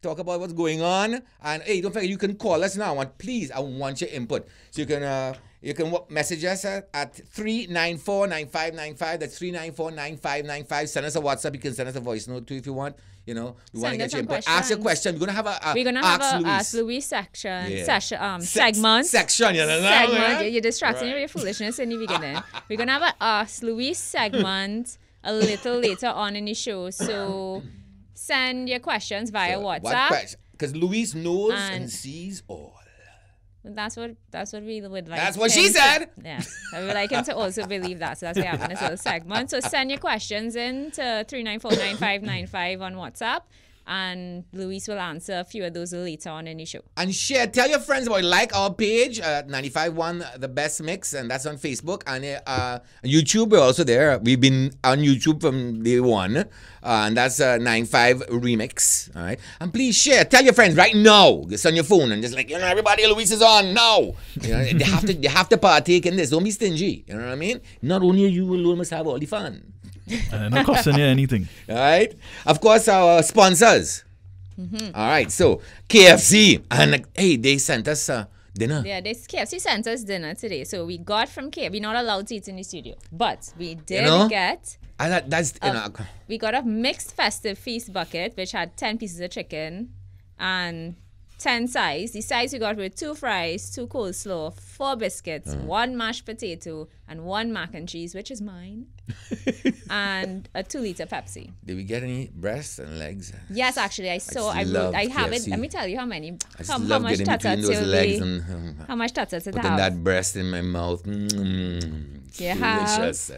talk about what's going on. And hey, don't forget, you can call us now. I want your input. So you can message us at 394-9595. That's 394-9595. Send us a WhatsApp. You can send us a voice note too if you want. We want to get your input. Ask your question. We're gonna have a Ask Louis section. Segment. Section. Segment. You're distracting me with your foolishness in the beginning. We're gonna have a Ask Louis segment a little later on in the show. So send your questions via WhatsApp. Because Louise knows and sees all. That's what we would like. That's what she said. Yes, I would like him to also believe that. So that's why I have this little segment. So send your questions in to 394-9595 on WhatsApp, and Luis will answer a few of those later on in the show. And tell your friends about it. Like our page, 95.1 The Best Mix, and that's on Facebook. And YouTube, we're also there. We've been on YouTube from day one. And that's 95 Remix. All right. And please share. Tell your friends right now. It's on your phone and just everybody, Luis is on now. They have to partake in this. Don't be stingy. You know what I mean? Not only you alone must have all the fun. Not costing you anything. All right. Of course, our sponsors. All right. So KFC, and hey, they sent us dinner. Yeah, KFC sent us dinner today. So we got from KFC. We're not allowed to eat in the studio, but we did get. We got a mixed festive feast bucket, which had 10 pieces of chicken and 10 sides. The sides we got were 2 fries, 2 coleslaw, 4 biscuits, 1 mashed potato, and 1 mac and cheese, which is mine, and a 2-liter Pepsi. Did we get any breasts and legs? Yes, actually, I saw. I have it. Let me tell you how many. How much tatas those legs and how much tatas it putting that breast in my mouth. Delicious.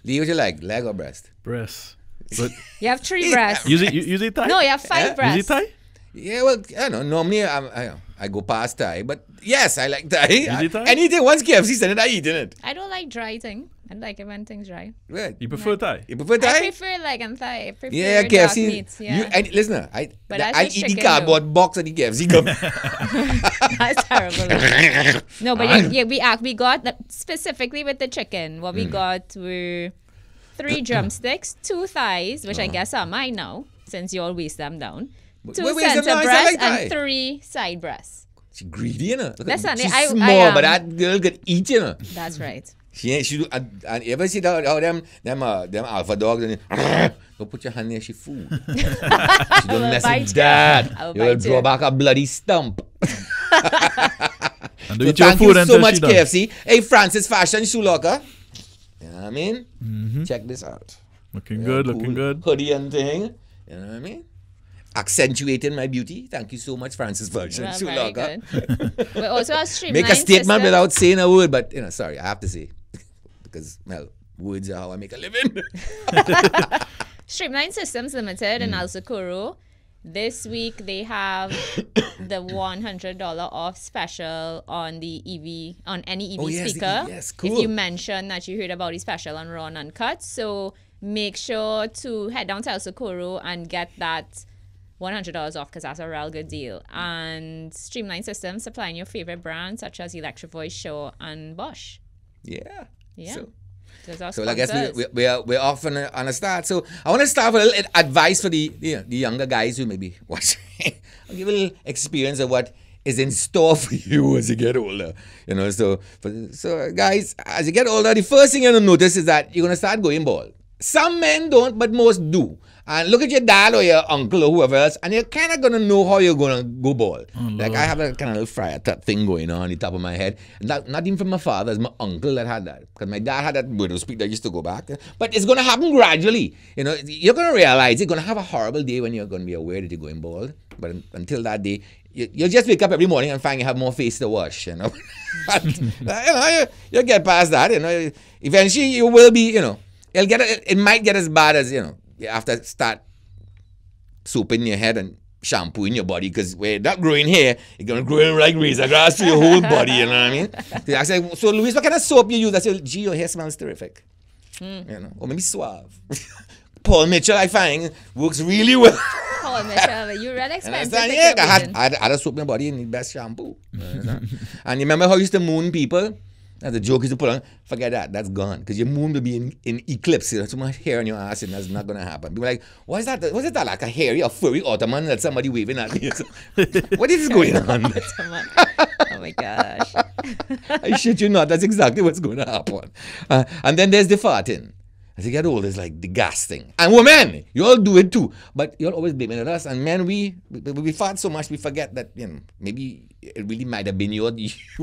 Lee, what you like, leg or breast? Breast. But you have 3 breasts. Use it thigh? No, you have 5 breasts. Use it thigh? Yeah, well, I don't know. Normally, I go past thigh, but yes, I like thigh. Use it thigh? Anything once KFC send it, I eat it. I don't like dry thing. I like it when things dry. Right. You prefer thigh? You prefer thigh? I prefer leg and thigh. I prefer KFC. dark meats. Yeah. Listen, I eat the cardboard box of the KFC. That's terrible. No, but we got specifically with the chicken. What we got were 3 drumsticks, 2 thighs, which I guess are mine now, since you all waste them down. 2 center breasts and 3 side breasts. She's greedy, you know. She's small, but that girl could eat, you know. That's right. She do, and you ever see how them alpha dogs and don't put your hand near she food. She don't mess with that. You will draw back a bloody stump. And so thank you so much, KFC. Hey, Francis Fashion Shoe Locker. You know what I mean? Check this out. Looking good, cool looking good. Hoodie and thing. You know what I mean? Accentuating my beauty. Thank you so much, Francis Fashion Shoe Locker. We also have Streamline Make a statement without saying a word, but sorry, I have to say. Because, well, words are how I make a living. Streamline Systems Limited in El Socorro. This week they have the $100 off special on the EV, on any EV speaker. Yes, cool. If you mention that you heard about the special on Raw and Uncut. So make sure to head down to El Socorro and get that $100 off, because that's a real good deal. And Streamline Systems supplying your favorite brands such as Electro Voice, Shaw, and Bosch. Yeah. So I guess we're off on a start. So I want to start with a little advice for the younger guys who may be watching. I'll give a little experience of what is in store for you as you get older. So guys, as you get older, the first thing you're going to notice is that you're going to start going bald. Some men don't, but most do. And look at your dad or your uncle or whoever else, and you're kind of going to know how you're going to go bald. Oh, like I have a kind of little fryer thing going on the top of my head. Not even from my father, it's my uncle that had that. Because my dad had that widow speak that used to go back. But it's going to happen gradually. You're going to realize you're going to have a horrible day when you're going to be aware that you're going bald. But until that day, you'll just wake up every morning and find you have more face to wash. You get past that. Eventually you will be, it might get as bad as, you have to start soaping your head and shampooing your body, because we're not growing hair, you're going to grow in like razor grass through your whole body, you know what I mean? I said, so Luis, what kind of soap you use? I said, gee, your hair smells terrific. Or maybe Suave. Paul Mitchell, I find, works really well. Paul Mitchell, you real expensive. I had to soap my body in the best shampoo. And you remember how you used to moon people? Now the joke is to put on, forget that, that's gone. Because your moon will be in eclipse. You know, so much hair on your ass, and that's not going to happen. People are like, what is that? What is that, like a hairy or furry Ottoman that somebody waving at me? So, what is going on? Oh my gosh. I shit you not, that's exactly what's going to happen. And then there's the farting. As you get older, it's like the gas thing. And women, you all do it too. But you're always blaming it on us. And men, we fart so much, we forget that, you know, maybe it really might have been you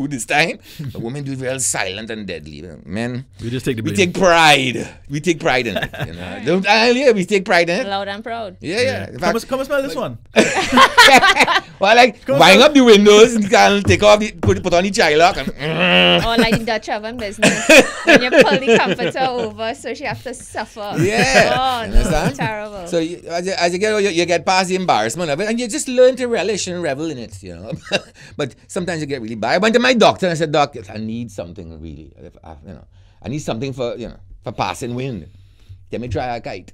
this time. But women do it real silent and deadly. Men, we just take the blame. We take pride. We take pride in it. You know? Yeah, we take pride in it. Loud and proud. Yeah. In fact, Come and smell this one. well, like, wind up the windows and take off put on the child lock. And, or like the Dutch oven business. When you pull the comforter over, so she has to suffer. Yeah. Oh, no, terrible. So as you get older, you get past the embarrassment of it, and you just learn to relish and revel in it, you know. But sometimes you get really bad. I went to my doctor and I said, Doc, I need something really. I need something for passing wind. Let me try a kite.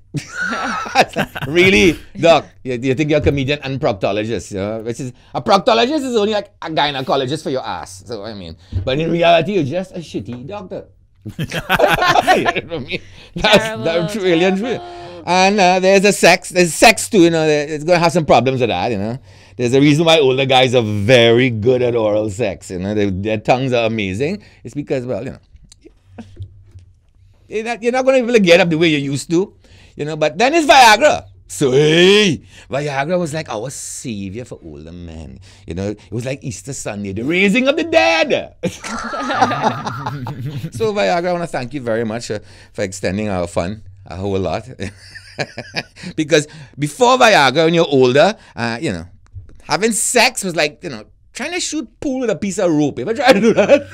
Really, Doc? You think you're a comedian and proctologist? You know? Which is a proctologist is only like a gynecologist for your ass. So I mean, but in reality, you're just a shitty doctor. You know what I mean? That's really untrue. And there's sex too. You know, it's gonna have some problems with that. You know, there's a reason why older guys are very good at oral sex. You know, their tongues are amazing. It's because, well, you know, you're not going to be able to get up the way you used to, you know. But then it's Viagra. So, hey, Viagra was like our savior for older men. You know, it was like Easter Sunday, the raising of the dead. So, Viagra, I want to thank you very much for extending our fun a whole lot. Because before Viagra, when you're older, you know, having sex was like, you know, trying to shoot pool with a piece of rope. Ever try to do that?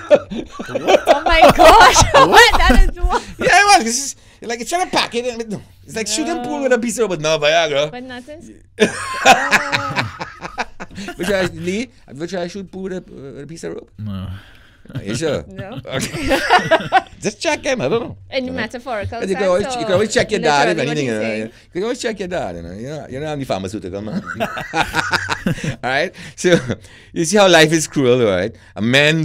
Oh my gosh! What? That is what? Yeah, it was. It's just, like it's trying to pack it. And, it's like shooting pool with a piece of rope, but no Viagra. But nothing. Lee, have you tried to shoot pool with a piece of rope? No. Are you sure? No. Okay. Just check him. I don't know. In metaphorical sense. You can always check your dad if anything. You can always check your dad. You know, I'm the pharmaceutical man. All right. So you see how life is cruel, right? Men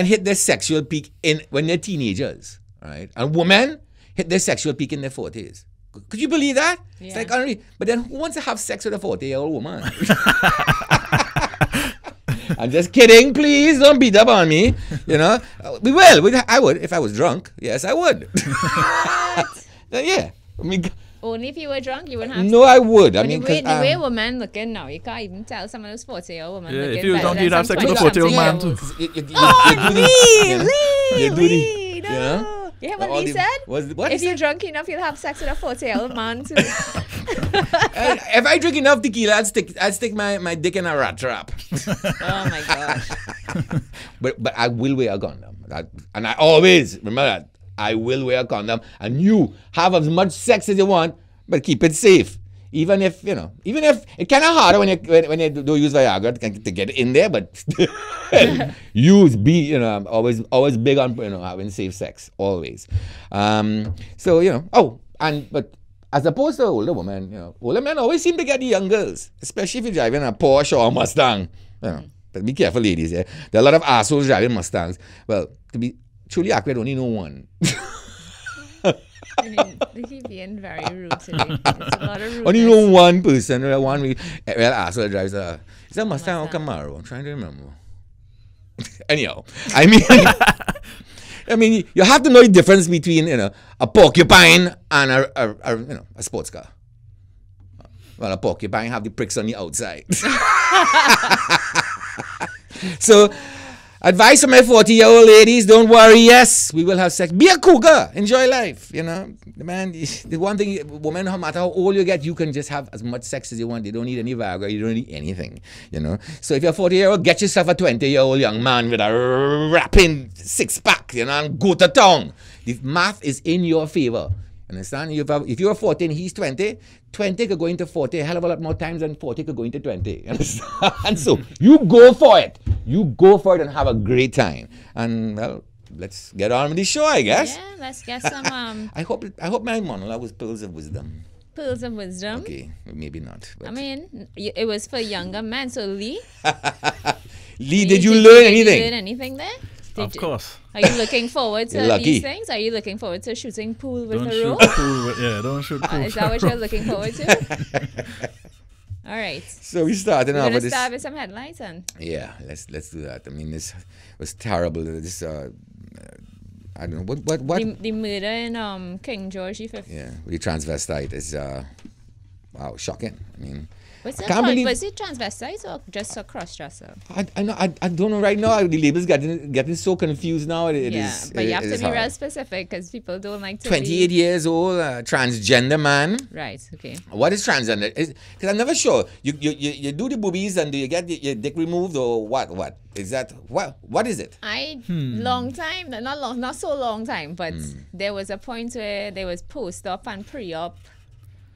hit their sexual peak when they're teenagers, right? And women hit their sexual peak in their 40s. Could you believe that? Yeah. It's like unreal. But then who wants to have sex with a 40-year-old woman? I'm just kidding. Please don't beat up on me. You know, we will. I would if I was drunk. Yes, I would. Yeah. I mean, only if you were drunk, you wouldn't have. No, I would. I mean, mean, the way women looking now, you can't even tell someone who's 40-year-old woman. Yeah, looking if you were drunk, you'd have sex with a 40-something 40-year-old man too. Lee, no. You know? You hear what Lee said? What if you're drunk enough, you'll have sex with a 40-year-old man too. If I drink enough tequila, I'd stick my dick in a rat trap. Oh my gosh. But I will wear a condom. And I always, remember that, I will wear a condom. And you have as much sex as you want, but keep it safe. Even if it's kind of harder when you do use Viagra to get in there, but I'm always big on having safe sex, always. So but as opposed to older women, older men always seem to get the young girls, especially if you're driving a Porsche or a Mustang. But be careful, ladies. Yeah, there are a lot of assholes driving Mustangs. Well, to be truly accurate, only know one. I mean, he's being very rude today. It's a lot of rudeness. Only know one person, one real asshole drives a Mustang or Camaro. I'm trying to remember. Anyhow, I mean, you have to know the difference between a porcupine and a sports car. Well, a porcupine have the pricks on the outside. So, advice for my 40-year-old ladies, don't worry, yes, we will have sex. Be a cougar. Enjoy life, Man, the one thing, woman, no matter how old you get, you can just have as much sex as you want. You don't need any Viagra. You don't need anything, So if you're 40-year-old, get yourself a 20-year-old young man with a rapping six-pack, and go to town. The math is in your favor. Understand? If you're 40 and he's 20, 20 could go into 40 a hell of a lot more times than 40 could go into 20. Understand? And so you go for it. You go for it and have a great time. And well, let's get on with the show, I guess. Yeah, let's get some. I hope my monologue was pearls of wisdom. Pearls of wisdom. Okay, maybe not. But. I mean, it was for younger men. So Lee. Lee, did you learn anything? Did you learn anything there? Of course. Are you looking forward to You're lucky. these things? Are you looking forward to shooting pool with Don't a shoot rope? pool. Don't shoot pool. Is that what you're looking forward to? All right. So we started We're off gonna with this. start with some headlines and Yeah, let's do that. I mean, this was terrible. This I don't know what. the murder in King George V. Yeah, the transvestite is wow, shocking. I mean, Was I can't believe. it transvestite or just a cross-dresser? I know. I don't know right now. The labels getting so confused now. It is. But you have to be hard. real specific because people don't like to 28 years old, transgender man. Right, okay. What is transgender? Because I'm never sure. You do the boobies and do you get your dick removed or what? What is that? What is it? Long time, not so long time, but there was a point where there was post-op and pre-op,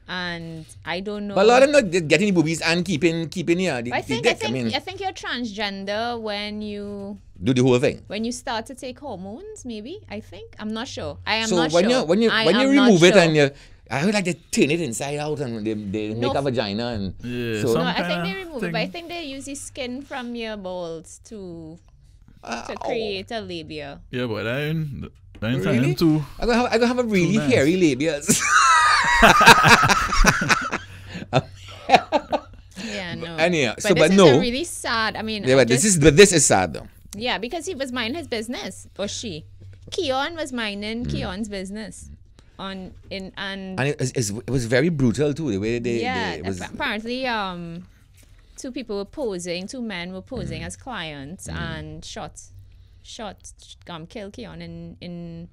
and I don't know. But a lot of them not getting the boobies and keeping here. I think you're transgender when you Do the whole thing. when you start to take hormones. Maybe I'm not sure. I am So not when sure. when you I am remove not it sure. and you, I heard like they turn it inside out and they make a vagina and Yeah, so No, some I think kinda they remove it, but I thing. think they use the skin from your balls to oh. create a labia. Yeah, but I ain't Really? telling too. I'm gonna have a really nice. hairy labias. Yeah, no. Anyhow, but so this but is no. a really sad. I mean, Yeah, but this is sad though. yeah, because he was minding his business, or she. Keon was minding Keon's business and it was very brutal too. The way they it was. apparently two men were posing as clients and killed Keon in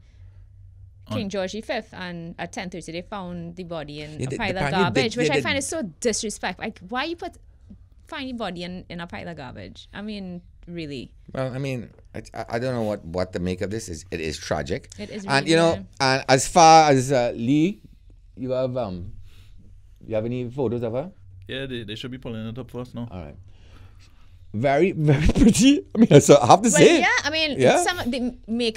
King George V, and at 10:30 they found the body in Yeah, a pile of apparently garbage, which I they- find is so disrespectful. Like, why you find the body in a pile of garbage? I mean, really. Well, I mean, I don't know what to make of this. It is tragic. It is and really, and as far as Lee, you have any photos of her? Yeah, they should be pulling it up first now. All right. Very, very pretty. I mean, so I have to Well, say. yeah, I mean, Yeah.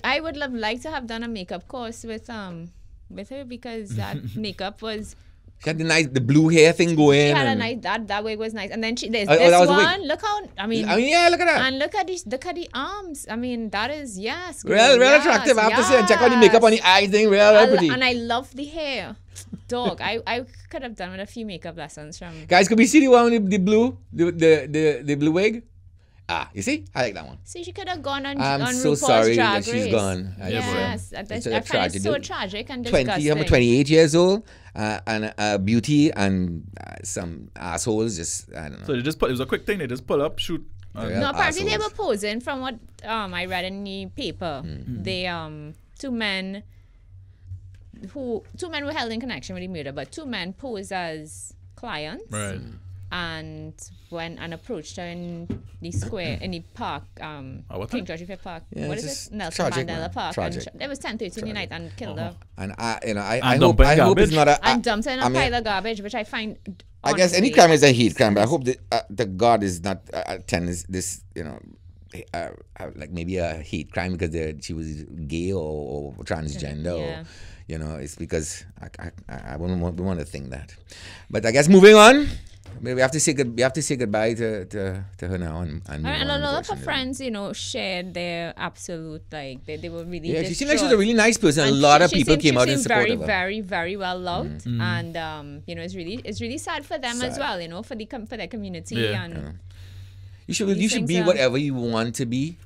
I would like to have done a makeup course with her because that makeup was. She had the blue hair thing going. She had a and- nice that wig was nice, and then there's Oh, this that was a wig. one. Look how yeah, look at that. and look at the arms. I mean, that is yes, girl, Real yes, attractive. I have to say, check out the makeup on the eye thing. Real pretty. And I love the hair, dog. I could have done with a few makeup lessons from. Guys, could we see the one with the blue, the blue wig? Ah, you see? I like that one. See, she could have gone on. I'm on so RuPaul's sorry Drag that she's Race. gone. Yes, I It's find it so tragedy. tragic and 20, disgusting. I'm 28 years old, and beauty and some assholes just, I don't know. So they just it was a quick thing. They just pull up, shoot. and- Yeah. No, apparently they were assholes. posing from what I read in the paper. They two men were held in connection with the murder, but two men posed as clients. Right. And when approached her in the square in the park, what King time? George V Park. Yeah, What it's is just it? Nelson tragic, Mandela man. Park. Tragic. And it was 10:30 in the night and killed her. And I And hope dumping it's garbage? not a. And dumped her in a I mean, pile of garbage, which I find. I guess any honestly, crime is a hate crime, but I hope that God is not attend this like maybe a hate crime because she was gay or transgender. Yeah. Or, it's because I wouldn't want to think that. But I guess moving on, we have to say goodbye to her now and move And on, a lot of her unfortunately. friends, shared their absolute, like, they were really Yeah, she seemed like she was a distraught. really nice person. A And lot of she people seemed- came she out in seemed support very, of her. very, very well loved, and it's really sad for them as Sad. well, for their community. Yeah. And You should These be things, whatever you want to be.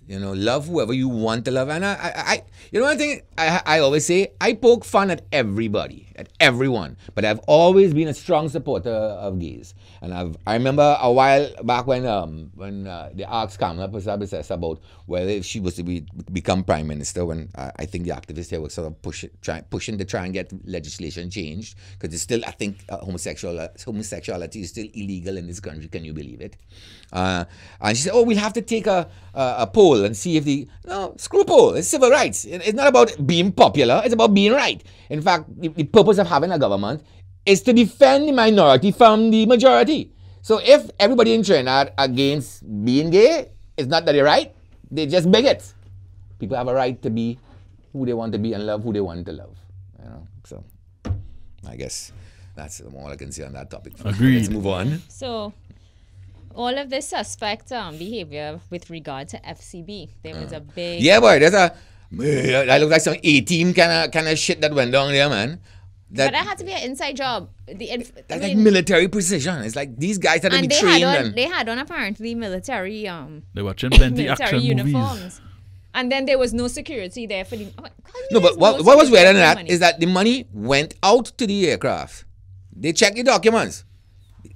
Love whoever you want to love. And I one thing I always say, I poke fun at everybody, at everyone, but I've always been a strong supporter of gays. And I remember a while back when they asked Kamala Persaud about whether if she was to become prime minister, when I think the activists here were sort of pushing to try and get legislation changed, because it's still, I think, homosexuality is still illegal in this country. Can you believe it? And she said, we'll have to take a poll and see if no, screw poll. It's civil rights. It's not about being popular. It's about being right. In fact, the purpose of having a government is to defend the minority from the majority. So if everybody in Trinidad against being gay, it's not that they're right. They're just bigots. People have a right to be who they want to be and love who they want to love. So I guess that's all I can say on that topic. Agreed. Let's move on. so all of this suspect behavior with regard to FCB. There was a big... Yeah, boy, there's a... That looks like some A-team kind of shit that went down there, man. But that had to be an inside job. That's like military precision. It's like these guys had to be trained. They had on apparently military... They were watching plenty military action uniforms. movies. And then there was no security there for the... No, but what was weird than that is that the money went out to the aircraft. They checked the documents.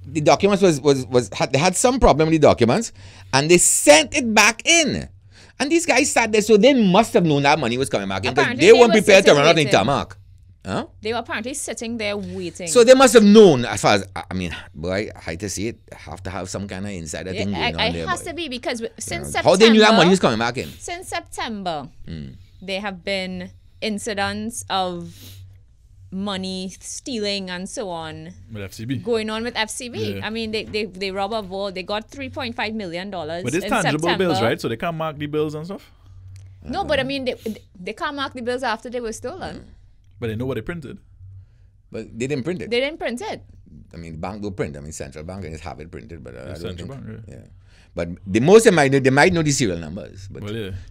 The documents they had some problem with the documents, and they sent it back in. And these guys sat there, so they must have known that money was coming back in because they weren't prepared to run out in tarmac. Huh? They were apparently sitting there waiting. So they must have known, as far as, I mean, boy, I hate to see it, have to have some kind of insider thing going on there. It has boy. to be because since September... How they knew that money was coming back in? Since September, there have been incidents of money stealing and so on with FCB going on with FCB. Yeah. I mean, they robbed a vault. They got $3.5 million. But it's tangible September. bills, right? So they can't mark the bills and stuff. No, but I mean, they can't mark the bills after they were stolen. But they know what they printed. But they didn't print it. They didn't print it. I mean, the bank will print. I mean, central bank can just have it printed, but I don't Central think. bank, Yeah. But the most they might know the serial numbers, but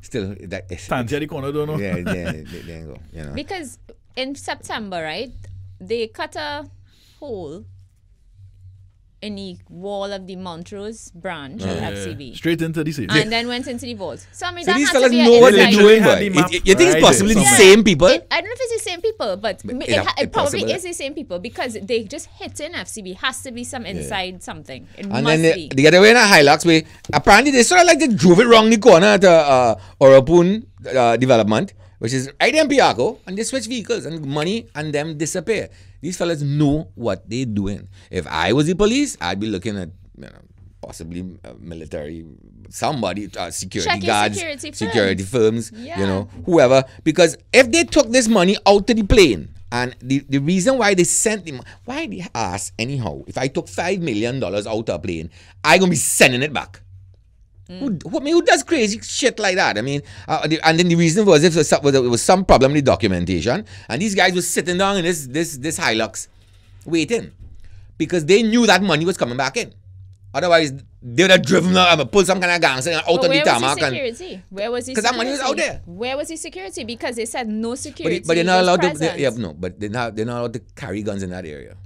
still that. Fancy at the corner, don't know. Yeah, they ain't go. You know. Because in September, right, they cut a hole in the wall of the Montrose branch of FCB. Straight into the safe. And then went into the vault. So I mean, So that these had to fellas be know what an they're inside doing, Had the boy. map You think it's right possibly the there same people? I don't know if it's the same people, but it probably possible. is the same people because they just hit in FCB. Has to be some inside something. It And must then be. they get away in a Hilux way. Apparently, they sort of like they drove it wrong the corner at Orapun development, which is right in Piaco, and they switch vehicles and money and them disappear. These fellas know what they're doing. If I was the police, I'd be looking at possibly military, somebody, security Check your guards, security firms, Yeah. Whoever. Because if they took this money out to the plane, and the reason why they sent them, why they ask anyhow, if I took $5 million out of a plane, I gonna be sending it back. Who does crazy shit like that? I mean, and then the reason was if there was some problem with the documentation, and these guys were sitting down in this Hilux waiting because they knew that money was coming back in. Otherwise, they would have driven up, pulled some kind of gangster out on the tarmac. Where was the security? Because that money was out there. Where was the security? Because they said no security. But they're not allowed to. but they're not allowed to carry guns in that area.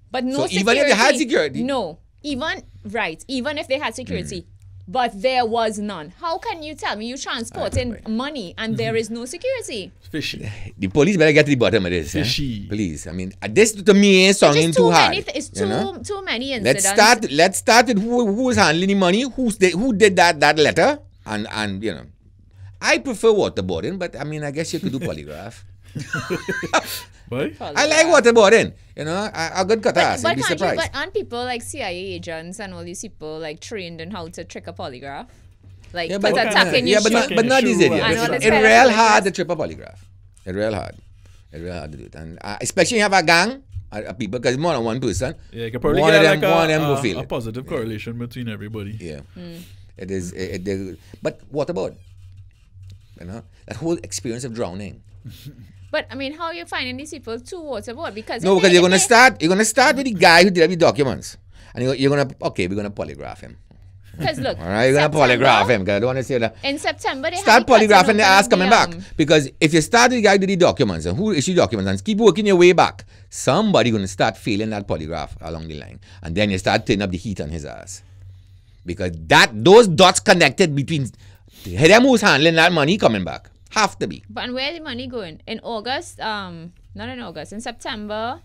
But no So security. even if they had security. No. Even if they had security. But there was none. How can you tell me you transporting money and there is no security? Fishy. The police better get to the bottom of this. Fishy. Please. I mean, this to me ain't sounding too hard. It's too many incidents. Let's start with who was handling the money, who did that letter, and I prefer waterboarding, but I mean, I guess you could do polygraph. What? I like waterboarding. A good cutas. You'd be surprised. But aren't people like CIA agents and all these people like trained in how to trick a polygraph? Like attacking you. But not these idiots. It's real hard to trip a polygraph. It's real hard. It's real hard to do it. And especially you have a gang of people, because it's more than one person. Yeah, you can probably one get of them will feel a it. positive correlation between everybody. Yeah. It is. But waterboard. That whole experience of drowning. But I mean, how are you finding these people to waterboard? Because you're gonna start with the guy who did every documents, and we're gonna polygraph him. Because look, all right, you're gonna polygraph him. Because I don't want to say that. In September, they start polygraphing the ass coming back. Because if you start with the guy who did the documents and who issued documents and keep working your way back, somebody gonna start failing that polygraph along the line, and then you start turning up the heat on his ass. Because those dots connected between them who's handling that money coming back. Have to be. But where is the money going? In August, not in August, in September.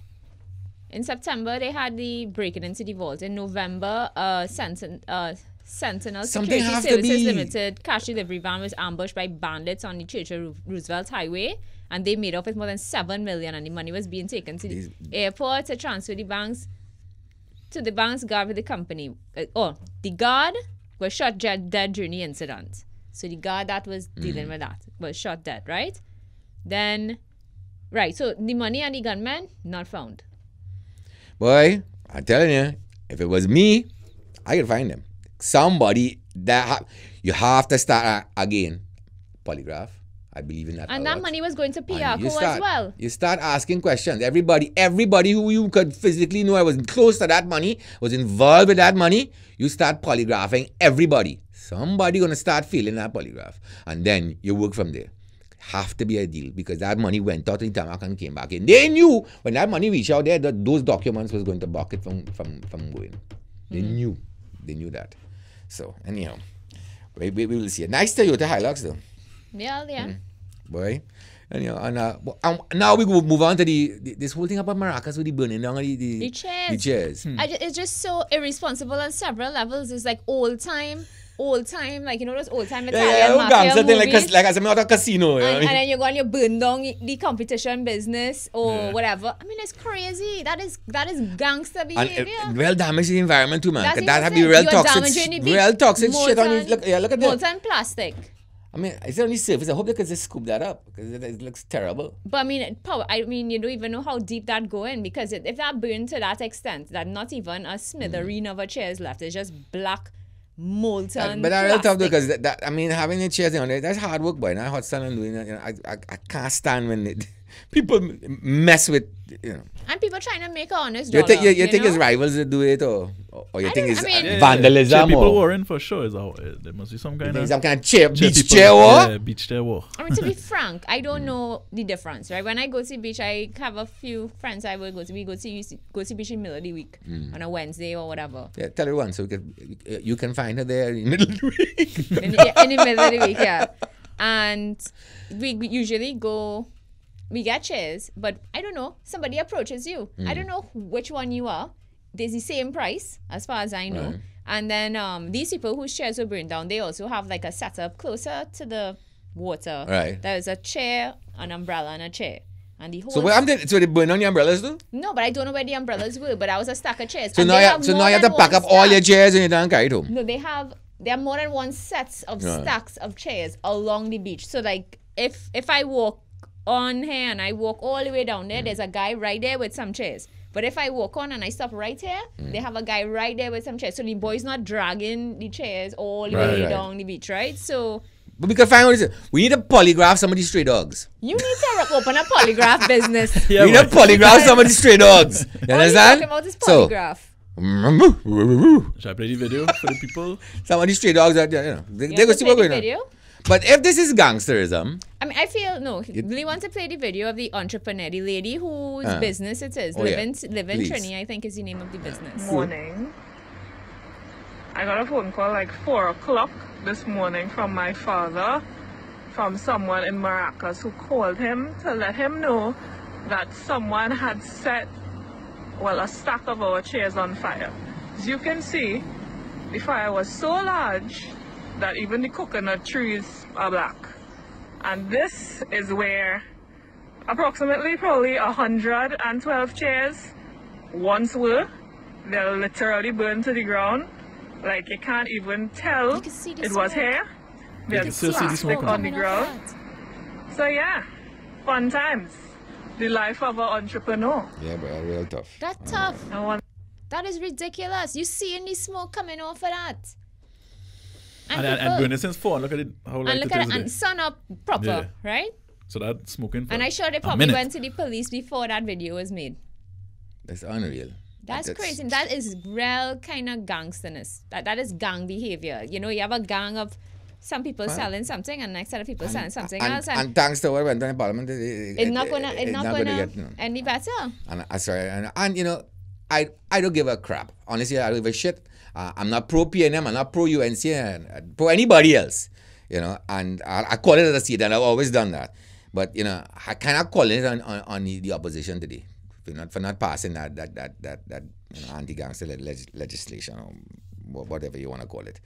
In September, they had the breaking into the vault. In November, Sentinel Something Security have to Services be. Limited cash delivery van was ambushed by bandits on the Churchill Roosevelt Highway, and they made off with more than $7 million, and the money was being taken to the airport to transfer the banks to the bank's guard with the company. The guard was shot dead during the incident. So the guard that was dealing with that was shot dead, right? Then, so the money and the gunman, not found. Boy, I'm telling you, if it was me, I could find them. Somebody you have to start again, polygraph. I believe in that. And that money was going to PR as well. You start asking questions. Everybody who you could physically know I was close to that money, was involved with that money, you start polygraphing everybody. Somebody gonna start feeling that polygraph. And then you work from there. Have to be a deal because that money went out in Tamak and came back in. They knew when that money reached out there that those documents was going to block it from going. They knew. They knew that. So anyhow, we will see. A nice Toyota Hilux though. Yeah. Boy. Anyhow, and now we go move on to this whole thing about maracas with the burning down the chairs. The chairs. It's just so irresponsible on several levels. It's like old time, like those old time Italian mafia movies. Like as a casino. And then you go and you burn down the competition business or whatever. I mean, it's crazy. That is gangster behavior. And well damage the environment too, man. That have the real toxic shit on you. Look at that. Molten plastic. I mean, it's only surface. I hope they can just scoop that up because it looks terrible. But I mean, you don't even know how deep that going because if that burned to that extent, that not even a smithereen of a chair is left. It's just black, molten. But that's real tough because I mean, having the chairs on there, that's hard work, boy. Not hot stand and doing that. I can't stand when people mess with, And people trying to make an honest dollar. You think it's rivals that do it or you think it's vandalism? People worrying for sure. There must be some kind of chair, beach chair war? Yeah, beach chair war. I mean, to be frank, I don't know the difference, right? When I go to beach, I have a few friends I will go to. We go to beach in the middle of the week on a Wednesday or whatever. Yeah, tell everyone so you can find her there in the middle of the week. in the middle of the week, yeah. And we usually go... We get chairs, but I don't know. Somebody approaches you. I don't know which one you are. There's the same price, as far as I know. Right. And then these people whose chairs were burned down, they also have like a setup closer to the water. Right. There's a chair, an umbrella, and a chair. And the whole... So they burn on your umbrellas too? No, but I don't know where the umbrellas were. But I was a stack of chairs. So now you have to pack up all your chairs and you don't carry it home? No, there are more than one sets of stacks of chairs along the beach. So like if I walk on here and I walk all the way down there, there's a guy right there with some chairs. But if I walk on and I stop right here, they have a guy right there with some chairs. So the boy's not dragging the chairs all the way down the beach, right? So... But we can find what it is. We need to polygraph some of these stray dogs. You need to open a polygraph business. We need to polygraph some of these stray dogs. You understand? All talking about is polygraph. Should I play the video for the people? Some of these stray dogs are, they go see what's going on. But if this is gangsterism... I mean, I feel, we want to play the video of the entrepreneur, the lady whose business it is. Live in Trini, I think is the name of the business. Morning. I got a phone call like 4 o'clock this morning from my father, from someone in Maracas who called him to let him know that someone had set, a stack of our chairs on fire. As you can see, the fire was so large that even the coconut trees are black. And this is where approximately probably 112 chairs once were. They're literally burned to the ground. Like you can't even tell it was here. There's plastic on the ground. So yeah, fun times. The life of an entrepreneur. Yeah, but real tough. That's tough. That is ridiculous. You seeing the smoke coming off of that. And burning since 4. Look at it. How light it is. And sun up proper, right? So that smoking. And I sure they probably went to the police before that video was made. That's unreal. That's crazy. That is real kind of gangsterness. That is gang behavior. You have a gang of some people selling something and next set of people selling something else. And thanks to what went on in Parliament, it's not gonna get any better. And I don't give a crap. Honestly, I don't give a shit. I'm not pro PNM, I'm not pro UNC, and pro anybody else. And I call it as a seat, and I've always done that. But I cannot call it on the opposition today for not passing that anti-gangster legislation or whatever you want to call it.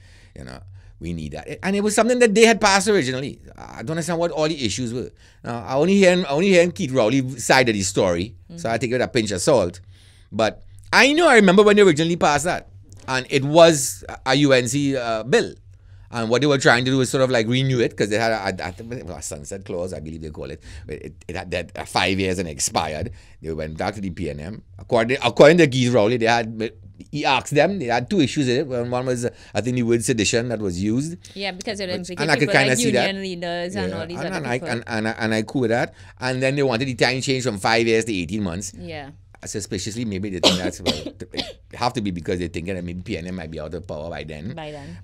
We need that, and it was something that they had passed originally. I don't understand what all the issues were. Now I only hearing Keith Rowley's side of the story, so I take it with a pinch of salt. But I remember when they originally passed that. And it was a UNC bill. And what they were trying to do was sort of like renew it because they had a sunset clause, I believe they call it. It had that 5 years and expired. They went back to the PNM. According to Keith Rowley, he asked them, they had two issues in it. One was, I think, the word sedition that was used. Yeah, because it implicated and I could people like see union that. leaders and all these other people. And I cool with that. And then they wanted the time change from 5 years to 18 months. Yeah. Suspiciously, maybe they think that's it have to be because they think that maybe PNM might be out of power by then.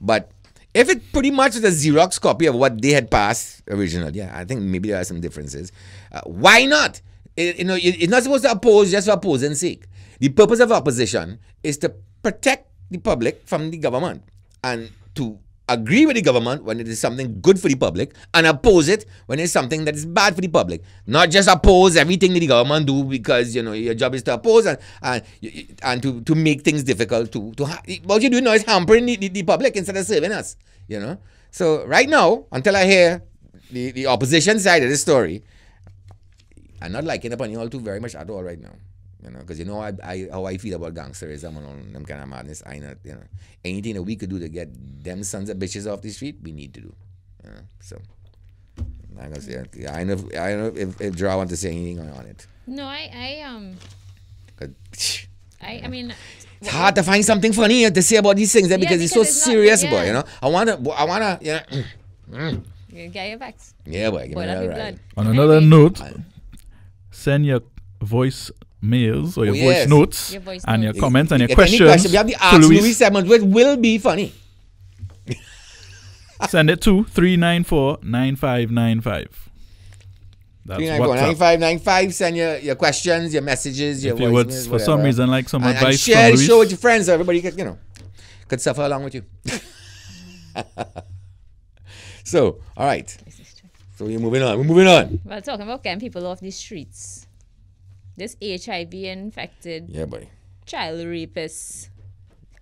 But if it pretty much was a Xerox copy of what they had passed originally, yeah, I think maybe there are some differences. Why not? It's not supposed to oppose just for opposing's sake. The purpose of opposition is to protect the public from the government and to agree with the government when it is something good for the public and oppose it when it's something that is bad for the public. Not just oppose everything that the government do because, your job is to oppose and to make things difficult. What you're doing now is hampering the public instead of serving us, So right now, until I hear the opposition side of the story, I'm not liking upon you all too very much at all right now. Because how I feel about gangsterism and them kind of madness. Anything that we could do to get them sons of bitches off the street, we need to do. So I'm gonna say, I don't know if Dra want to say anything on it. No, I mean, it's hard to find something funny to say about these things because it's so serious, boy. I wanna. You get your facts. Yeah, boy. Give me that right. On another note, send your voice mails or your voice notes and your comments and your questions. We have the Ask Louis segment, which will be funny. Send it to 394-9595. That's 394-9595. Send your questions, your messages, your voice. For some reason, like some advice. And share the show with your friends so everybody could suffer along with you. So, all right. So we're moving on. Well, talking about getting people off the streets. This HIV-infected child rapist.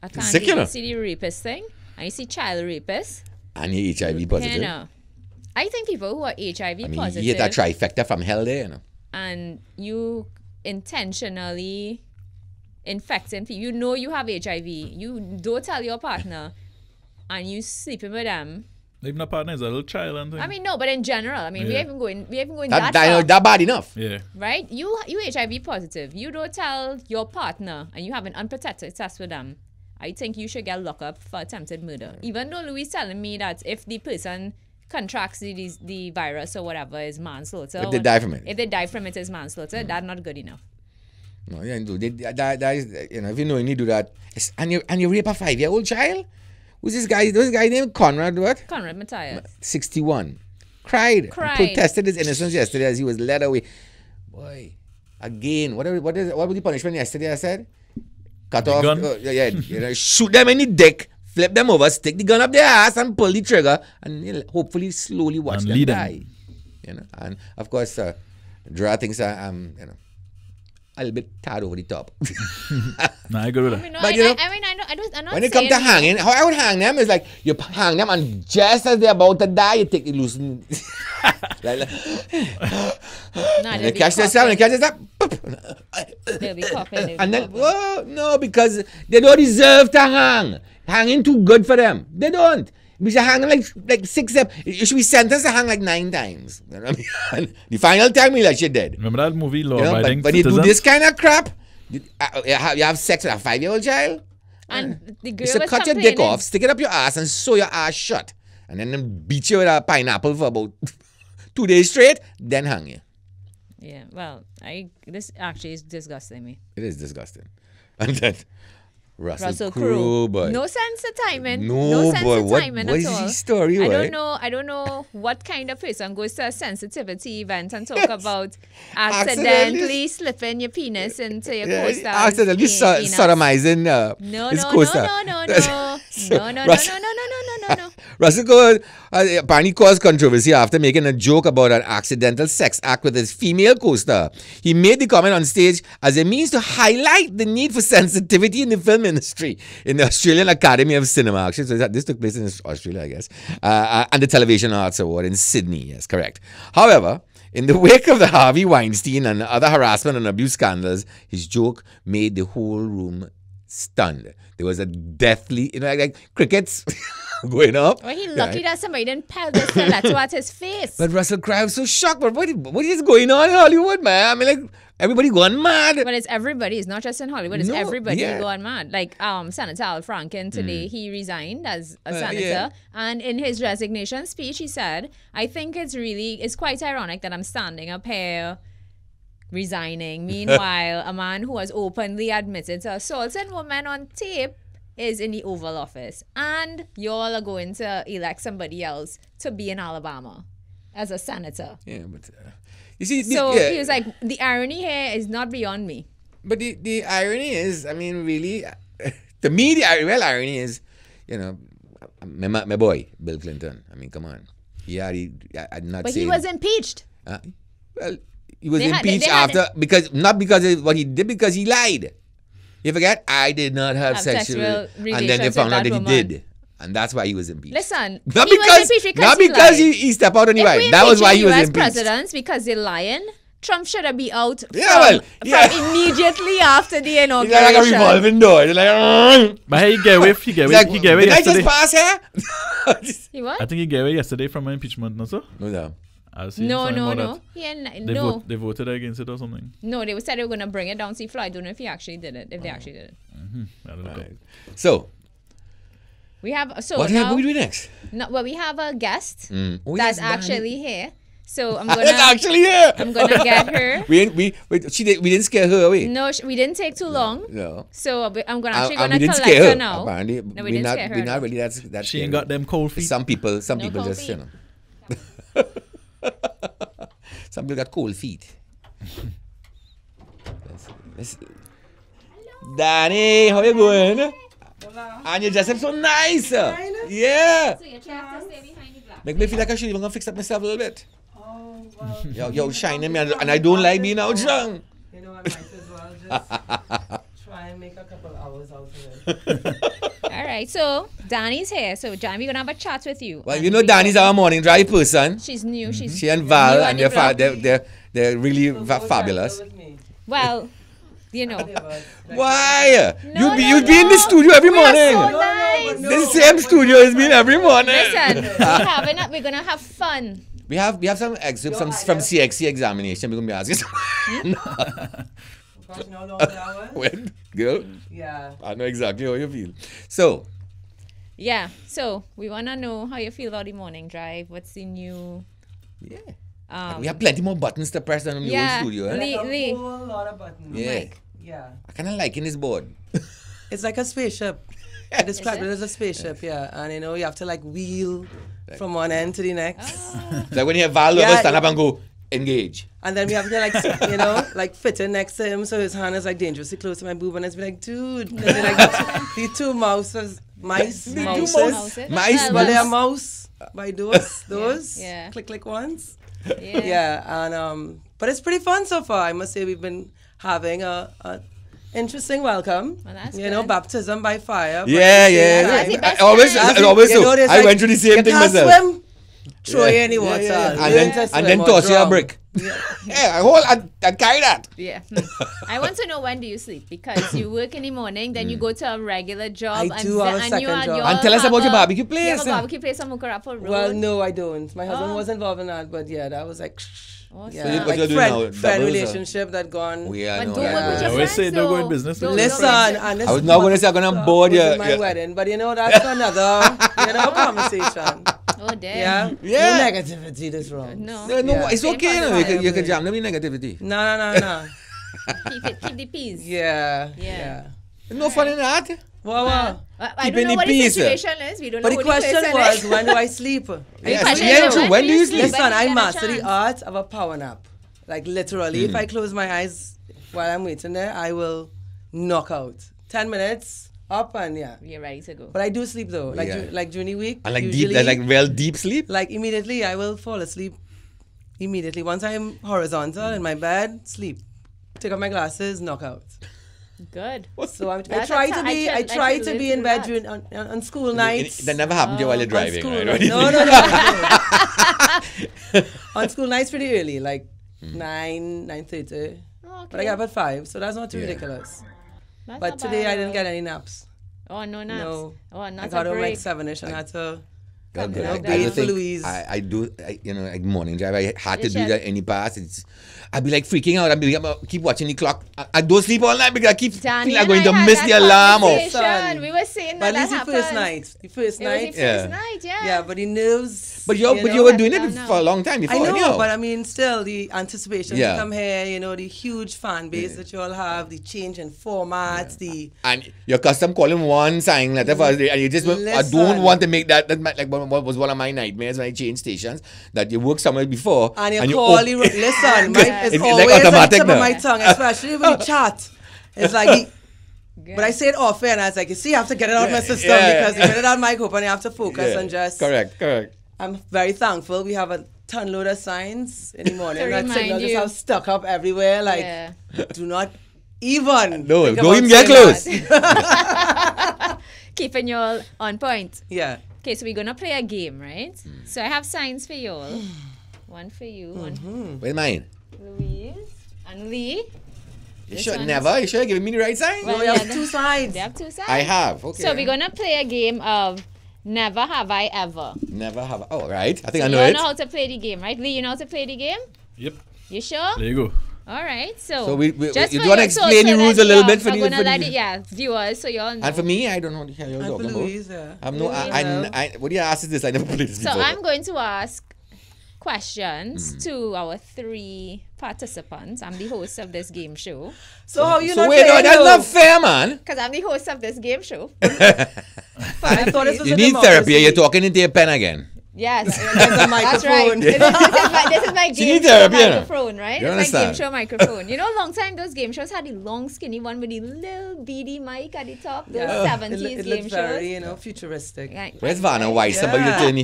I can't even see the rapist thing. And you see child rapists. And you're HIV positive. I think people who are HIV positive. You get that trifecta from hell there, And you intentionally infecting people. You have HIV. You don't tell your partner. And you sleeping with them. Even a partner is a little child and thing. I mean, no, but in general, we haven't going that far. That bad enough. Yeah. Right? You HIV positive. You don't tell your partner and you have an unprotected sex with them. I think you should get locked up for attempted murder. Even though Louis telling me that if the person contracts the virus or whatever is manslaughter. If they die from it. If they die from it is manslaughter, that's not good enough. No, you don't do that is, if you knowingly do that, and you rape a 5-year-old child. Who's this guy? This guy named Conrad what? Conrad Matthias. 61. Cried. Protested his innocence yesterday as he was led away. Boy, again, what was the punishment yesterday? I said, cut off. Shoot them in the dick, flip them over, stick the gun up their ass, and pull the trigger, and hopefully slowly watch them die. And of course, Dra thinks I'm a little bit tired over the top. I agree with that. I'm not when it comes to hanging, how I would hang them is like you hang them and just as they're about to die, you take it loose. And they catch themselves, they'll be coughing. And then, no, because they don't deserve to hang. Hanging too good for them. They don't. We should hang like 6, 7. You should be sentenced to hang like 9 times. You know what I mean? The final time we let you dead. Remember that movie, Law Abiding But you do this kind of crap, you have sex with a 5-year-old child, and the girl you should cut your dick off, stick it up your ass, and sew your ass shut, and then beat you with a pineapple for about 2 days straight, then hang you. Yeah, well, this actually is disgusting me. It is disgusting. And then Russell Crowe, boy. No sense of timing. No sense boy. of timing what at is all. his story, I don't know what kind of person goes to a sensitivity event and talk about accidentally slipping your penis into your co-star. Accidentally sodomizing his co-star. No. Russell Crowe apparently caused controversy after making a joke about an accidental sex act with his female co-star. He made the comment on stage as a means to highlight the need for sensitivity in the film industry in the Australian Academy of Cinema. Actually, so this took place in Australia, I guess, and the Television Arts Award in Sydney. Yes, correct. However, in the wake of the Harvey Weinstein and other harassment and abuse scandals, his joke made the whole room stunned. There was a deathly, like crickets going up. Well, he lucky that somebody didn't pelt the stiletto at his face. But Russell Crowe was so shocked. But what is going on in Hollywood, man? I mean, like, everybody going mad. But it's everybody. It's not just in Hollywood. It's everybody going mad. Like Senator Al Franken today, he resigned as a senator. And in his resignation speech, he said, I think it's quite ironic that I'm standing up here resigning. Meanwhile, a man who has openly admitted to assaulting women on tape is in the Oval Office. And y'all are going to elect somebody else to be in Alabama as a senator. Yeah, but... you see, he was like, the irony here is not beyond me. But the irony is, I mean, really, to me, the real irony is, you know, my boy, Bill Clinton. I mean, come on. He was impeached. Well, he was impeached not because of what he did, because he lied. You forget? I did not have sexual relations. And then they found out that he did. And that's why he was impeached. Listen, not because he stepped out on the right. That was why he was impeached. Presidents because they're lying. Trump should have been out from immediately after the inauguration. It's like a revolving door. It's like, but he gave away yesterday. Did I just pass here? He what? I think he gave away yesterday from an impeachment, no, sir? No. No. They voted against it or something. No, they said they were going to bring it down. See, Flo, I don't know if he actually did it. If they actually did it. Right. So. What are we doing next? No, well, we have a guest that's actually here. So I'm gonna. That's actually here. I'm gonna get her. we didn't scare her away. No, we didn't take too long. No. So I'm gonna collect her now. Apparently, no, we didn't scare her. We're not really that. She ain't got them cold feet. Some people just feet. you know. Some people got cold feet. Let's Danny, how you going? And you just look so nice. Yeah. So you have to stay behind the glass. Make me feel like I should even fix up myself a little bit. Oh, well. Yo, shining me, and I don't like being out young. You know, I might as well just try and make a couple hours out of it. All right, so Danny's here. So, John, we're going to have a chat with you. Well, you know Danny's our morning drive person. She's new. She and Val, and they're really fabulous. Well... You know. Why? You'd be in the studio every morning. So nice. The same studio has been every morning. Listen, we're gonna have fun. We have some excerpts from CXC examination. We're gonna be asking. When, girl? Yeah. I know exactly how you feel. So. Yeah. So we wanna know how you feel about the morning drive. What's the new? Yeah. We have plenty more buttons to press than in the old studio. A whole lot of buttons. Yeah. I kind of like in this board. It's like a spaceship. I describe it as a spaceship, And you have to like wheel from one end to the next. Like when you have Val stand up and go, engage. And then we have to like fit in next to him so his hand is like dangerously close to my boob, and it's like, dude, the two mouses. Well, they are mouse by those. Yeah. Click ones. Yeah. And but it's pretty fun so far. I must say we've been having a interesting welcome. Well, that's good. Baptism by fire. I always do. I went through the same thing myself. Swim, throw you in the water. And then toss you a brick. I carry that. Yeah. I want to know, when do you sleep? Because you work in the morning, then you go to a regular job. I do have a second job. And tell us about your barbecue place. You have a barbecue place on Mucurapo Road? Well, no, I don't. My husband was involved in that, but that was like... Awesome. So what you're doing now? Friend relationship that gone. But don't work with your friends. I always say don't go in business. Listen, and I was not going to say I'm going to board you. My wedding, but that's another conversation. Oh, damn. Yeah. No negativity this wrong. No, it's okay. You can jam them in negativity. No. Keep the peace. Yeah. No fun in that. Well. I don't know what the situation is. We don't know but the question was, when do I sleep? True. When do you sleep? Listen, I master the art of a power nap. Like literally, if I close my eyes while I'm waiting there, I will knock out. 10 minutes, up and you're ready to go. But I do sleep though, like during the week. And like real deep sleep? Like immediately, I will fall asleep. Immediately. Once I'm horizontal in my bed, sleep. Take off my glasses, knock out. Good. So I try to be in bed during on school nights. That never happened to you while you're driving, right? No. On school nights pretty early, like 9:30. Okay. But I get up at 5, so that's not too ridiculous. But today I didn't get any naps. Oh, no naps. No. Oh, not I got a home like break. 7ish and I had to I bathe for Louise. I do, like morning drive. I had to You do should. that any pass. I'd be like freaking out. I'd be keep watching the clock. I don't sleep all night because I keep Danny feeling I'm and going I to had miss that the alarm. conversation. We were saying But that at least the happened. first night. The first It was night. the first night, yeah. Yeah, but the nerves. But you know, were doing I it know. for a long time before. I know, anyhow. but I mean, still, the anticipation Yeah. to come here, you know, the huge fan base that you all have, the change in formats, And you're custom calling one sign letter for us, and you just I don't Listen. want to make that like what was one of my nightmares when I changed stations, that you work somewhere before and you you call, op- listen, It's it's like always at the automatic tip now. of my tongue, especially when you chat. It's like, but I say it often, and I was like, you see, you have to get it out of my system because you get it out mic open, you have to focus and just. Correct. I'm very thankful. We have a ton load of signs in the morning. To That remind signal just you. have stuck up everywhere. Like, Yeah. do not even. No, think don't about even get saying close. that. Keeping you all on point. Yeah. Okay, so we're going to play a game, right? So I have signs for you all. One for you, one for Wait, mine. Louise and Lee. You This should one's- never. You should have given me the right sign. Well, We have yeah, two sides. They have two sides. I have. Okay. So we're going to play a game of Never Have I Ever. Never have. Oh, right. I think So I know you it. know how to play the game, right? Lee, you know how to play the game? Yep. You sure? There you go. All right. So, So we just you for want to you- so- explain so the rules that, a little bit for I'm the gonna for let the- it, viewers, so you all know. And for me, I don't know what the hell you're And for talking about. Louise, yeah. I'm no. Louise, I what do you ask is this? I never played this So before. I'm going to ask questions to our three participants. I'm the host of this game show. So how you So not wait, no, playing that's though? not fair, man. Because I'm the host of this game show. I thought this was You a need therapy. democracy. You're talking into your pen again. Yes, There's a that's right. microphone. This is my She game need show therapy, you know. microphone, right? You It's my game understand? show microphone. You know, a long time those game shows had the long, skinny one with the little beady mic at the top. Those Yeah. 70s it game looks shows. very, futuristic. Right. Where's Vanna Weiss? Somebody Yeah. to me.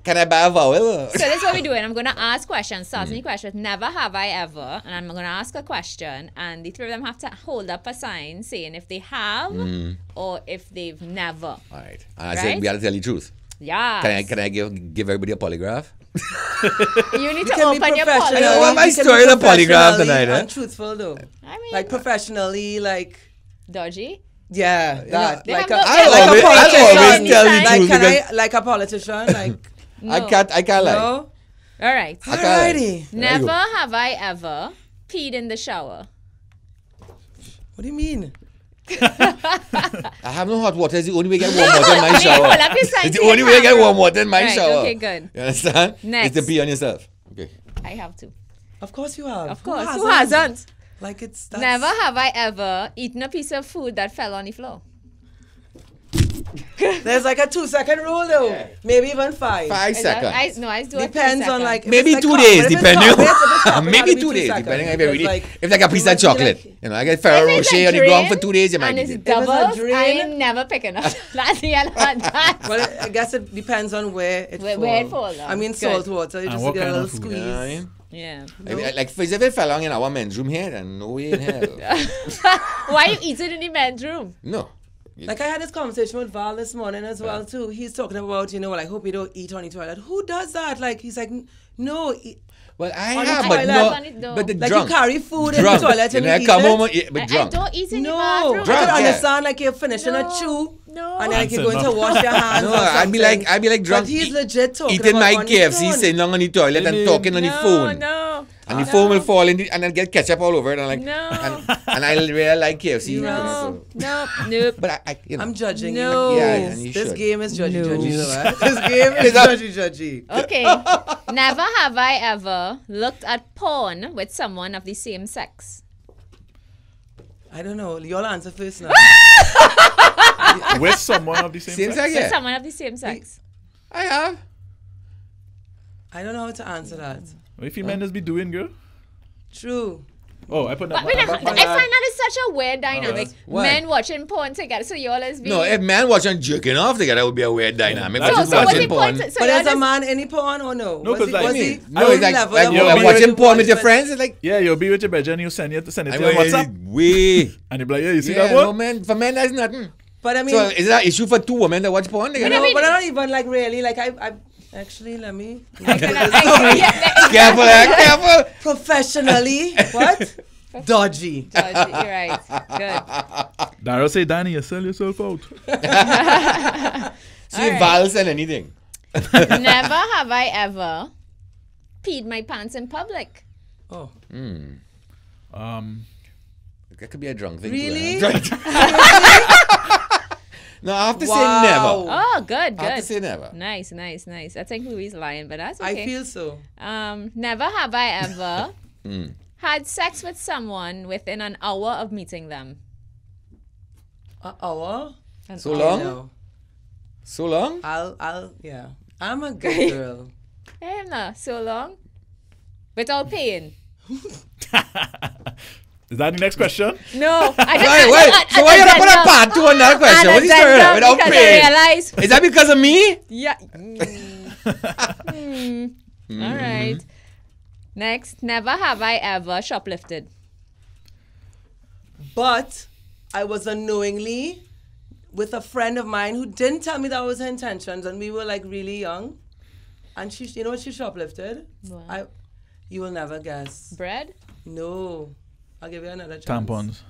Can I buy a vowel? So this is what we're doing. I'm going to ask questions. So ask me questions. Never have I ever. And I'm going to ask a question. And the three of them have to hold up a sign saying if they have or if they've never. All right. And I said Right? we have to tell the truth. Yeah. Can I give everybody a polygraph? You need to can be open your professional. I polygraph. want my You can story be in a polygraph professionally tonight, eh? and truthful though. I mean, Like professionally, like dodgy. yeah, that They like have a no- I like always, a I politician. always tell the Like, truth Like can because I like a politician? Like I can't lie. no. All right. I can't lie. Alrighty. There you Never go. have I ever peed in the shower. What do you mean? I have no hot water. It's the only way I get warm water in my Hold shower. up your sign It's to the only your way I get camera. warm water in my Right, shower. okay, good. You understand? Next. It's to pee on yourself. Okay. I have to. Of course you have. Of course. Who hasn't? Like that's Never have I ever eaten a piece of food that fell on the floor. There's like a 2-second rule though. Maybe even 5. 5 Is that- seconds. I do a 3 Depends on second. like if Maybe it's 2 like days, but if it's depending. coffee, if it's coffee, Maybe it'll be 2 days, 2 seconds, depending if because, you like, if like a piece you of might be chocolate. like- You know, I get Ferrero If it's Rocher a on the ground for drain 2 days. You might and eat it's it. doubles, drain- I'm never picking up. That's the end of that. Well, I guess it depends on where it falls. Where it falls, I mean, good. salt water, you And just what get a kind little of food? squeeze. You know what I mean? Yeah. Like, if it fell on in our men's room here, then no way in hell. Why you eat it in the men's room? No. Like I had this conversation with Val this morning as well too. He's talking about, you know, like hope you don't eat on the toilet. Who does that? Like he's like, no, Well, I On the have, but toilet. no. On it, though. But the like drunk. you carry food in Drunk. the toilet You and know, you I eat come it. home, but I drunk. don't eat in the No, bathroom. I Drunk, can yeah. understand like you're finishing a chew No. and then like you're Answer going no. to wash your hands. No, or I'd be something. like drunk. But he's legit talking Eating about my on his KFC, phone. sitting down on the toilet and Maybe- talking on the phone. No. And the phone will fall in and then get ketchup all over it. And like, No. and I really like KFC. No. Nope. But I you know. I'm judging. No. you. Yeah, and you This should. game is judgy, No. judgy. though, eh? This game is judgy. Okay. Never have I ever looked at porn with someone of the same sex. I don't know. You'll answer first now. With someone of the same Seems sex. like With yeah. someone of the same sex. I have. I don't know how to answer that. What if you men just be doing, girl? True. Oh, I put that But I back find my that is such a weird dynamic. Why? Men watching porn together. So you all as No, if man watching jerking off together would be a weird dynamic. So- But just so what's watching the porn. point? So But y'all is a just- man any porn or no? No, Was 'cause he- like- was I he- mean, No, it's like level of you're watching watching porn with your but- friends. It's like, Yeah, you'll be with your bedroom and you send it to I your mean, WhatsApp. way. And you'll be like, yeah, you see Yeah, that no one? man. For men, that's nothing. But I mean, So is that an issue for two women that watch porn together? no, but I don't even like really like I actually let me Careful, careful. professionally what Dodgy. You're right. Good. Daryl say, Danny, you sell yourself out. See, Val said anything. Never have I ever peed my pants in public. Oh. That could be a drunk thing. Really? No, I have to say never. Oh, good. I have to say never. Nice. I think Louis lying, but that's okay. I feel so. Never have I ever had sex with someone within an hour of meeting them. An hour? So long? No. So long? Yeah. I'm a good girl. Hey, no, so long. Without paying. Is that the next question? No. So why you not put a part 2 on that question? What's the story without paying? Is that because of me? Yeah. All right. Next, never have I ever shoplifted. But I was unknowingly with a friend of mine who didn't tell me that was her intentions, and we were like really young. And she, you know what she shoplifted? What? You will never guess. Bread? No. I'll give you another chance. Tampons.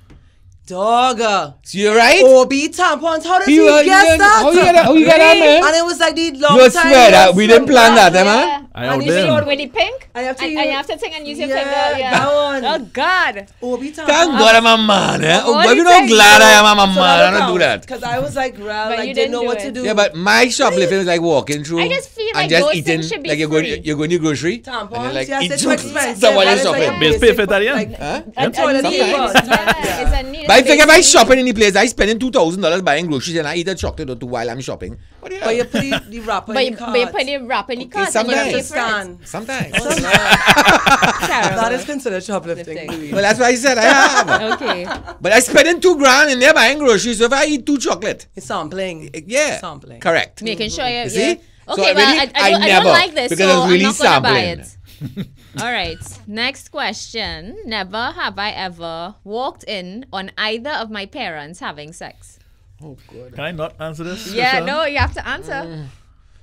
Dogger. So you're right? OB tampons. How did you guess that? How you get that, man? And it was like the long You time. swear that we didn't plan that, man? I And out you there. showed With the pink? I have to And you have to think and use your Yeah, finger. Yeah. that one. Oh, God. OB tampons. Thank God I'm a man, eh? What But do you you know think? glad I am a man. I don't do that. Because I was like, well, But I you didn't know didn't what do to it. do. Yeah, but my shoplifting is like walking through I just feel and like just those eating, things should be like you're free. going to the grocery. Tampons, and you're like, yes, eat it's too expensive. so while you're That is like shopping. a Bills pay for that, yeah? like, Huh? and toilet need. paper. Yeah, it's a need. But I think if I shopping in the place, I spending $2,000 buying groceries and I eat a chocolate or two while I'm shopping. What do you But you put the wrapper in the But you cart. put the wrap in the cart and you sometimes. pay for it. Stand. Sometimes. Terrible. That is considered shoplifting. Louis. Well, that's why I said I have. Okay. But I spending $2,000 in there buying groceries. So if I eat 2 chocolate, It's sampling. yeah, Sampling. correct. Making sure you see? yeah. So Okay, well, really, I don't never, like this, because so it's really I'm not going to buy sampling. it. All right. Next question. Never have I ever walked in on either of my parents having sex. Oh, God. Can I not answer this? Yeah, question? no, you have to answer.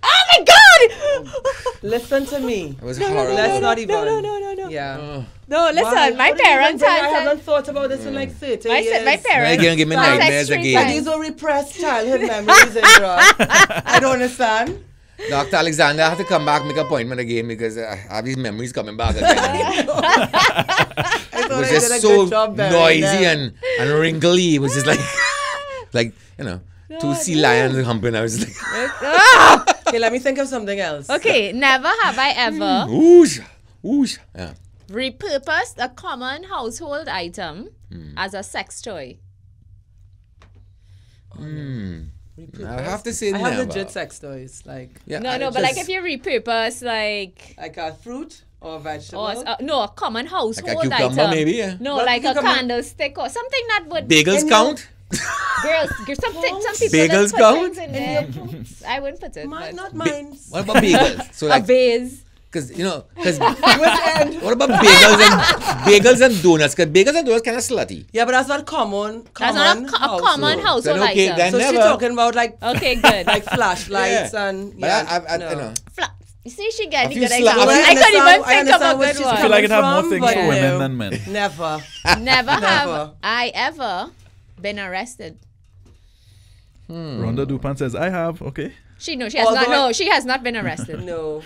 Oh, my God! Listen to me. It was horrible. Let's not even. No. Yeah. No, listen. Why? My How did you parents even bring- I had haven't thought about this in like 30 years. my parents. Again, give me had sex nightmares 3 again. But times. these are repressed childhood memories, Indra. I don't understand. Dr. Alexander, I have to come back, make an appointment again because I have these memories coming back again. I It thought was I did just a so good job burying noisy them. and wrinkly. It was just like, you know, 2 sea lions humping. I was like, Okay, let me think of something else. Okay, never have I ever oosh, oosh. Yeah. repurposed a common household item as a sex toy. I have to say I never. have legit sex toys, like Yeah, No, but like if you repurpose like a fruit or a vegetable. a common household Like a cucumber, item. maybe, yeah. No, But like a cucumber- candlestick or something that would Bagels And count? girls some people Bagels just put count? things in there. I wouldn't put it. Mine, but- not mine. What about bagels? So a like, vase. because you know, because Which end? what about bagels and donuts? Because bagels and donuts kind of slutty. Yeah, but that's not common. That's not a common household Then okay, item. then- So she's Never. talking about like Okay, good. like flashlights Yeah. and But yeah. I no. you know, You see, she get the few good sla- example. I I couldn't even I think of a understand where good she's I one. feel like it have more From, things but for women no. than men. Never. Never have Never. I ever been arrested. Rhonda Dupan says, I have, okay. She has not. Although No, she has not been arrested. No.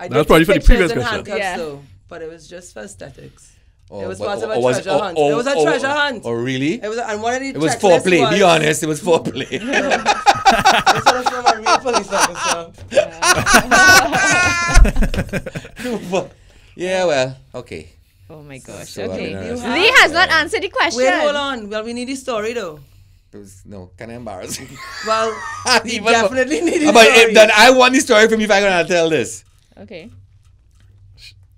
I That's did probably take for the previous pictures in question. handcuffs Yeah. though, but it was just for aesthetics. oh, It was but- part of a oh, was- treasure hunt. It was a treasure hunt. Oh, really? It was, and one of the It was checklists foreplay. Be honest, it was foreplay. This was from a real police officer. Yeah, well, okay. Oh my gosh. So, Okay. I mean, Lee has not answered the question. Wait, hold on. Well, we need the story though. It was kind of embarrassing. Well, we Even- definitely need the But story. then I want the story from you if I'm gonna tell this. Okay.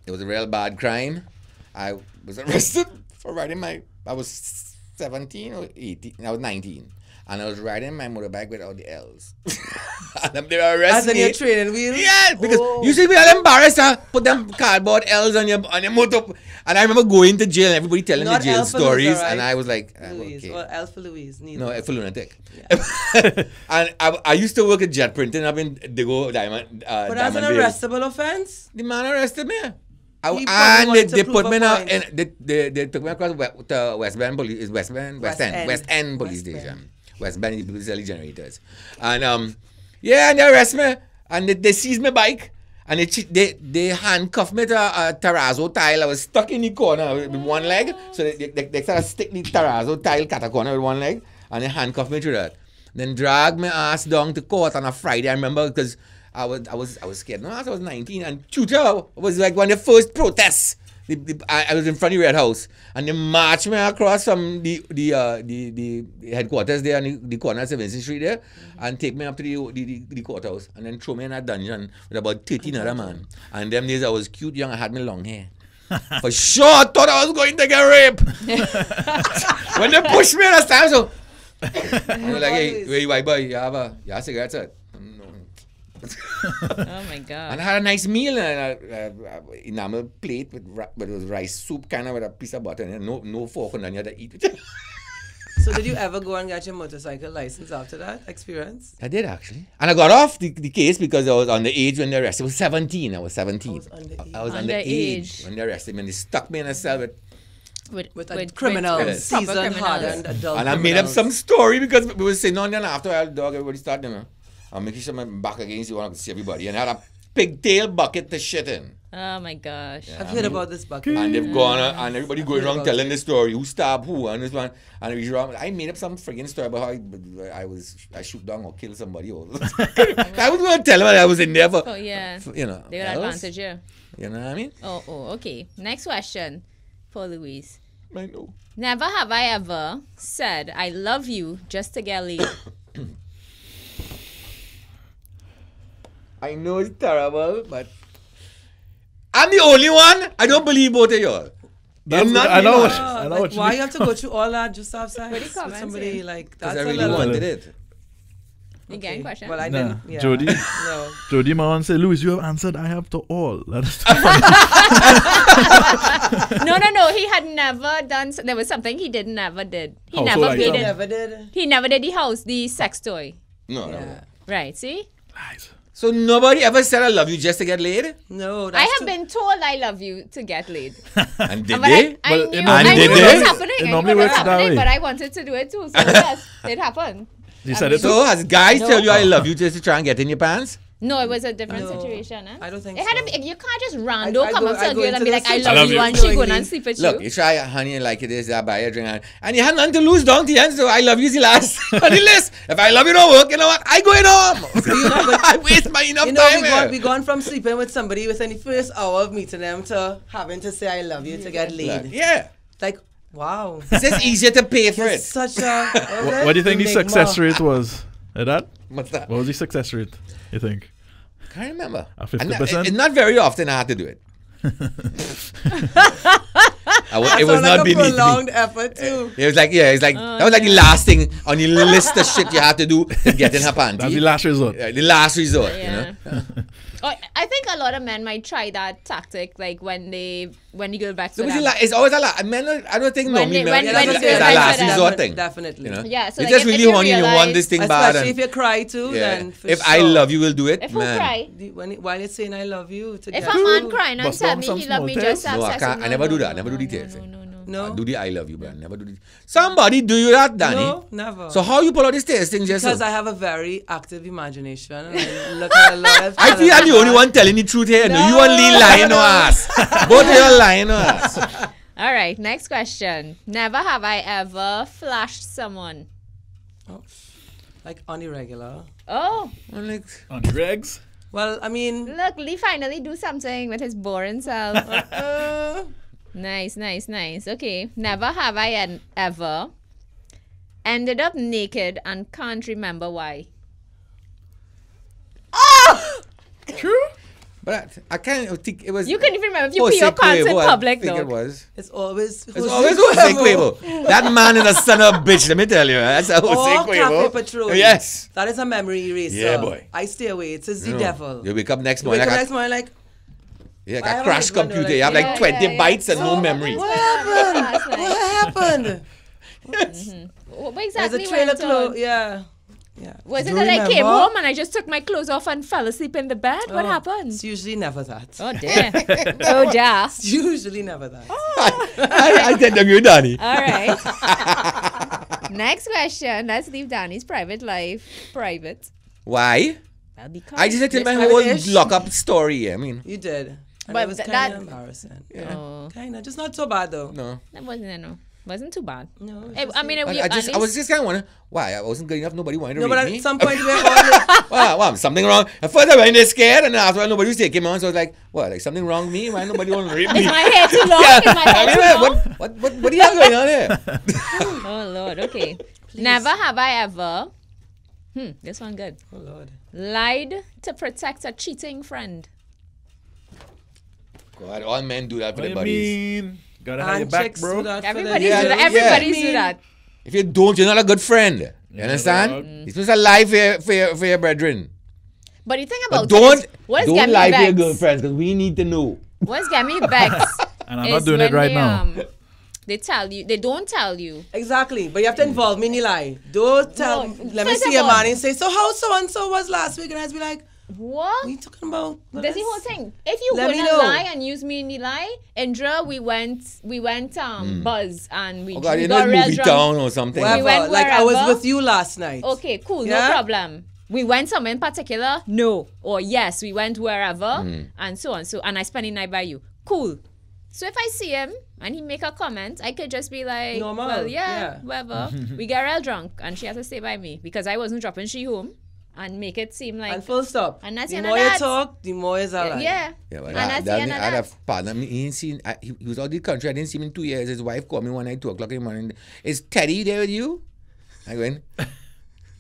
It was a real bad crime. I was arrested for riding I was 17 or 18. I was 19. And I was riding my motorbike without the L's. And they were As arresting in me. your training wheel? Yeah, because you should be all embarrassed to put them cardboard L's on your motor. And I remember going to jail and everybody telling Not the jail L for stories. loser, right? And I was like, Louise. okay. Or L for Louise. Neither. No, for lunatic. And I used to work at jet printing up in Digo Diamond. But that's an Diamond Vale. arrestable offense? The man arrested me. And they put me in. They took me across to West End Police Station. West Bend Police Generators, and and they arrest me, and they seize my bike, and they handcuff me to a terrazzo tile. I was stuck in the corner with one leg, so they sort of stick the terrazzo tile cut a corner with one leg, and they handcuff me to that. Then drag my ass down to court on a Friday. I remember because I was scared. No, I was 19, and tutor was like one of the first protests. I was in front of the Red House, and they marched me across from the headquarters there on the corner of Vincent Street there, and take me up to the courthouse, and then throw me in a dungeon with about 13 other man. And them days I was cute, young, I had my long hair. For sure, I thought I was going to get raped. When they pushed me last time, so I was like, hey, where you white boy? You have a cigarette, sir? Oh my god! And I had a nice meal and an enamel plate with it was rice soup kind of with a piece of butter and no fork and then you had to eat it. So did you ever go and get your motorcycle license after that experience? I did actually, and I got off the case because I was underage when they arrested. I was 17. I was 17. I was underage when they arrested me, and they stuck me in a cell with criminals, seasoned, hardened adult. And I made up some story because we were sitting on there, and after I dog, everybody started them. I'm making sure my back against you, I could see everybody, and I had a pigtail bucket to shit in. Oh my gosh! Yeah, I've heard about this bucket. And they've gone, and everybody going around telling the story. Who stabbed who, and this one, and I made up some friggin' story about how I shoot down or kill somebody. Or I was going to tell them I was in there for, they got advantage, yeah. You know what I mean? Oh, okay. Next question for Louise. I know. Never have I ever said I love you just to get laid. I know it's terrible, but I'm the only one. I don't believe both of y'all. I know what you why mean. you have to go through all that just to have sex with somebody like because that's I really wanted it. Again, question. Well, I didn't. Yeah. Jody. No. Jody Mawan said, Louis, you have answered I have to all. That is No. He had never done. There was something he never did. He never did. He never did the sex toy. No. Right. See. Lies. So nobody ever said I love you just to get laid? No. I have been told I love you to get laid. And did they? I knew it was happening, but I wanted to do it too. So yes, it happened. You said it so has guys tell you I love you just to try and get in your pants? No, it was a different situation. I don't think it so. Had to be, you can't just rando come up to a girl and be like, I love you, and she go and sleep with you. Look, you try honey like it is, I buy a drink, and you have nothing to lose down to the end, so I love you is the last on the list. If I love you don't work, you know what? I go in home. I waste my enough time. We gone from sleeping with somebody within the first hour of meeting them to having to say I love you to get laid. Yeah. Like, wow. It's just easier to pay for it. Such a... What do you think the success rate was? What's that? What was the success rate, you think? Can't remember. 50%? Not very often I had to do it. It was not beneath me. Prolonged effort too. It was like that was like the last thing on the list of shit you had to do to get in her panty. That's the last resort. The last resort, yeah. You know. I think a lot of men might try that tactic, like when you go back to them. It's always a lot. Men, I don't think normally it's a last resort thing. Definitely. You know? Yeah. So you're just really horny and you want this thing bad. Especially if you cry too, then for if sure. I love you, will do it. If you cry, while you're saying I love you, if a man crying and tell me he love me, just have sex. No, I never do that. I never do the tears. No. I do the I love you, but I never do the... Somebody do you that, Danny? No, never. So how you pull out this tears thing just because I have a very active imagination and I look at a lot of... I feel I'm the only one telling the truth here. No, you only lying no ass. Both of you are lying no ass. All right, next question. Never have I ever flashed someone. Oh, like on the regular. Oh. On the regs? Well, I mean... Look, Lee finally do something with his boring self. Nice. Okay. Never have I ever ended up naked and can't remember why. Oh! True? But I can't think it was... You couldn't even remember if you pee your pants in public, though. I think it was. It's always Jose Cuervo. That man is a son of a bitch, let me tell you. That's a Jose Cuervo. Cafe Patrol. Yes. That is a memory eraser. Yeah, boy. I stay away. It's the devil. You wake up next morning like... Yeah, like a crash computer. You have like 20 bytes and no memory. What happened? What happened? What exactly There's a trailer went on? yeah. Yeah. Was it that I came home and I just took my clothes off and fell asleep in the bed? What happened? It's usually never that. Oh, dear. Oh, dear. It's usually never that. I tend to agree with Danny. All right. Next question. Let's leave Danny's private life private. Why? Well, because I just tell my whole lock-up story. I mean, You did. And But it was that- kind of embarrassing. yeah. Oh, Kind of. Just not so bad, though. No. that wasn't too bad. No. I mean, we, I was just kind of wondering why I wasn't good enough. Nobody wanted to No, read but me. at some point, we're all... Well, something wrong. At first I went there scared, and then after nobody was taking me on, so I was like, what, like something wrong with me? Why nobody want to read me? Is my hair too long? Yeah. Is my hair too long? What do you have going on here? Oh, Lord. Okay. Never have I ever... this one good. Oh, Lord. Lied to protect a cheating friend. God, all men do that for What their do you buddies. mean? Gotta have your And back, chicks bro. do that for Everybody their- do that. Yeah, Everybody yeah. do that. If you don't, you're not a good friend. You understand? dog. You're supposed to lie for your brethren. But the thing But about don't what is getting lie me for your vexed? girlfriends, because we need to know. What's getting me vexed? And I'm not is doing it when right they, now. They don't tell you. Exactly. But you have to involve me in the lie. Don't tell No, Let me first see of your all- man and say, so how so-and-so was last week? And I'd be like, What? what are you talking about? That's the whole thing. If you Let me gonna know. lie and use me in the lie, Indra, we went Buzz and we, Oh God, we you got know real movie drunk. town or something. Wherever. went Like I was wherever. with you last night. Okay, cool, Yeah? no problem. We went somewhere in particular, no. Or yes, we went wherever, and so on. So and I spent the night by you. Cool. So if I see him and he make a comment, I could just be like, Normal, well, yeah. whatever. We get real drunk and she has to stay by me because I wasn't dropping she home and make it seem like And full stop. And that's the the end more of you that. talk, the more is a lie. yeah. Yeah, but And that's the end of I had a that. partner. He ain't seen. He was out of the country. I didn't see him in 2 years. His wife called me one night, 2:00 in the morning. Is Teddy there with you? I went,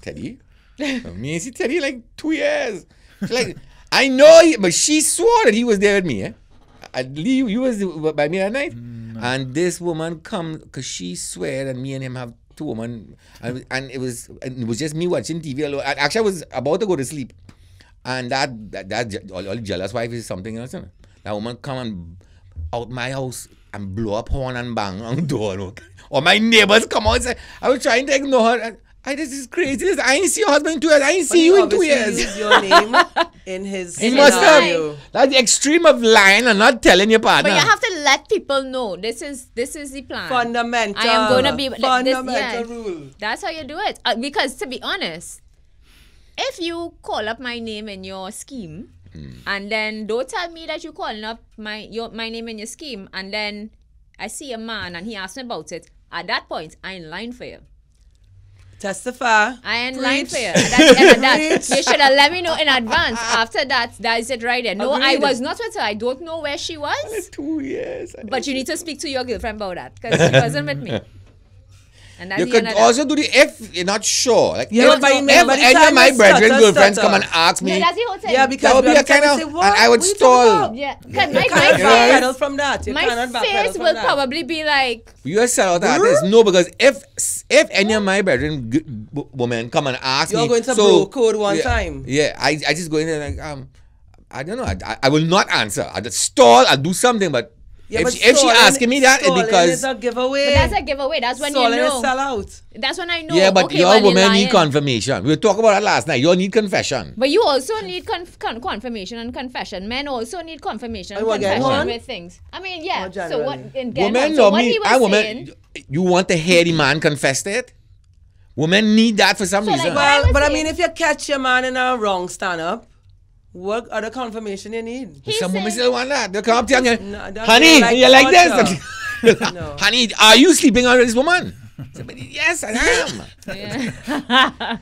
Teddy? Me ain't see Teddy in like 2 years. She's like, I know, but she swore that he was there with me. Eh? I believe you was by me that night. And this woman come because she swear that me and him have two women, and it was just me watching TV alone. Actually, I was about to go to sleep, and that all jealous wife is something else. You know? That woman come and out my house and blow up horn and bang on the door. Look. Or my neighbors come out and say, I was trying to ignore her. This is crazy. I ain't see your husband in 2 years. I ain't see you in 2 years. Use your name in his He must have. scenario. That's the extreme of lying and not telling your partner. But you have to let people know this is the plan. Fundamental. I am gonna be fundamental rule. That's how you do it. Because to be honest, if you call up my name in your scheme, and then don't tell me that you calling up my name in your scheme, and then I see a man and he asks me about it. At that point, I ain't lying for you. Testify. I ain't lying Preach. for you. That's the end of that. Preach. You should have let me know in advance. After that, that is it right there. No, I Agreed. was not with her. I don't know where she was. 2 years. But you need to speak to your girlfriend about that because she wasn't with me. And that's You the could end of that. also do the if you're not sure. Like Yeah, if, but if by the any time of my you brethren stutter, girlfriends stutter. come and ask me, No, that's the whole thing. Yeah, because that would be by a the time kind you of, say, what? and I would What are you stall. talking about? Yeah, because my You can't face, backpedal from that. You my cannot backpedal face from will that. probably be like, You a sellout artist. No, because if any of my brethren women come and ask me, You're going to so, bro code one yeah, time. Yeah, I just go in there like I don't know. I will not answer. I just stall. I'll do something, but Yeah, but if she asking me that, it's stalling because is a giveaway. but that's a giveaway. That's when you Stalling is know. sell out. That's when I know. yeah, but okay, your well, women you're need lying. confirmation. We were talking about that last night. You all need confession. But you also need confirmation and confession. Men also need confirmation and Oh, again, confession one? with things. I mean, yeah. More So what? generally. Again, Women, so no, what me, he was I women, saying. you want to hear the man confess it? Women need that for some So, like, reason. what I Well, was but I saying- mean, if you catch your man in a wrong stand-up, what other confirmation you need? He's Some women saying- still want that. They'll come up to you and No, I don't honey, like you like this? torture. No. Honey, are you sleeping on this woman? I said, yes, I am. Yeah.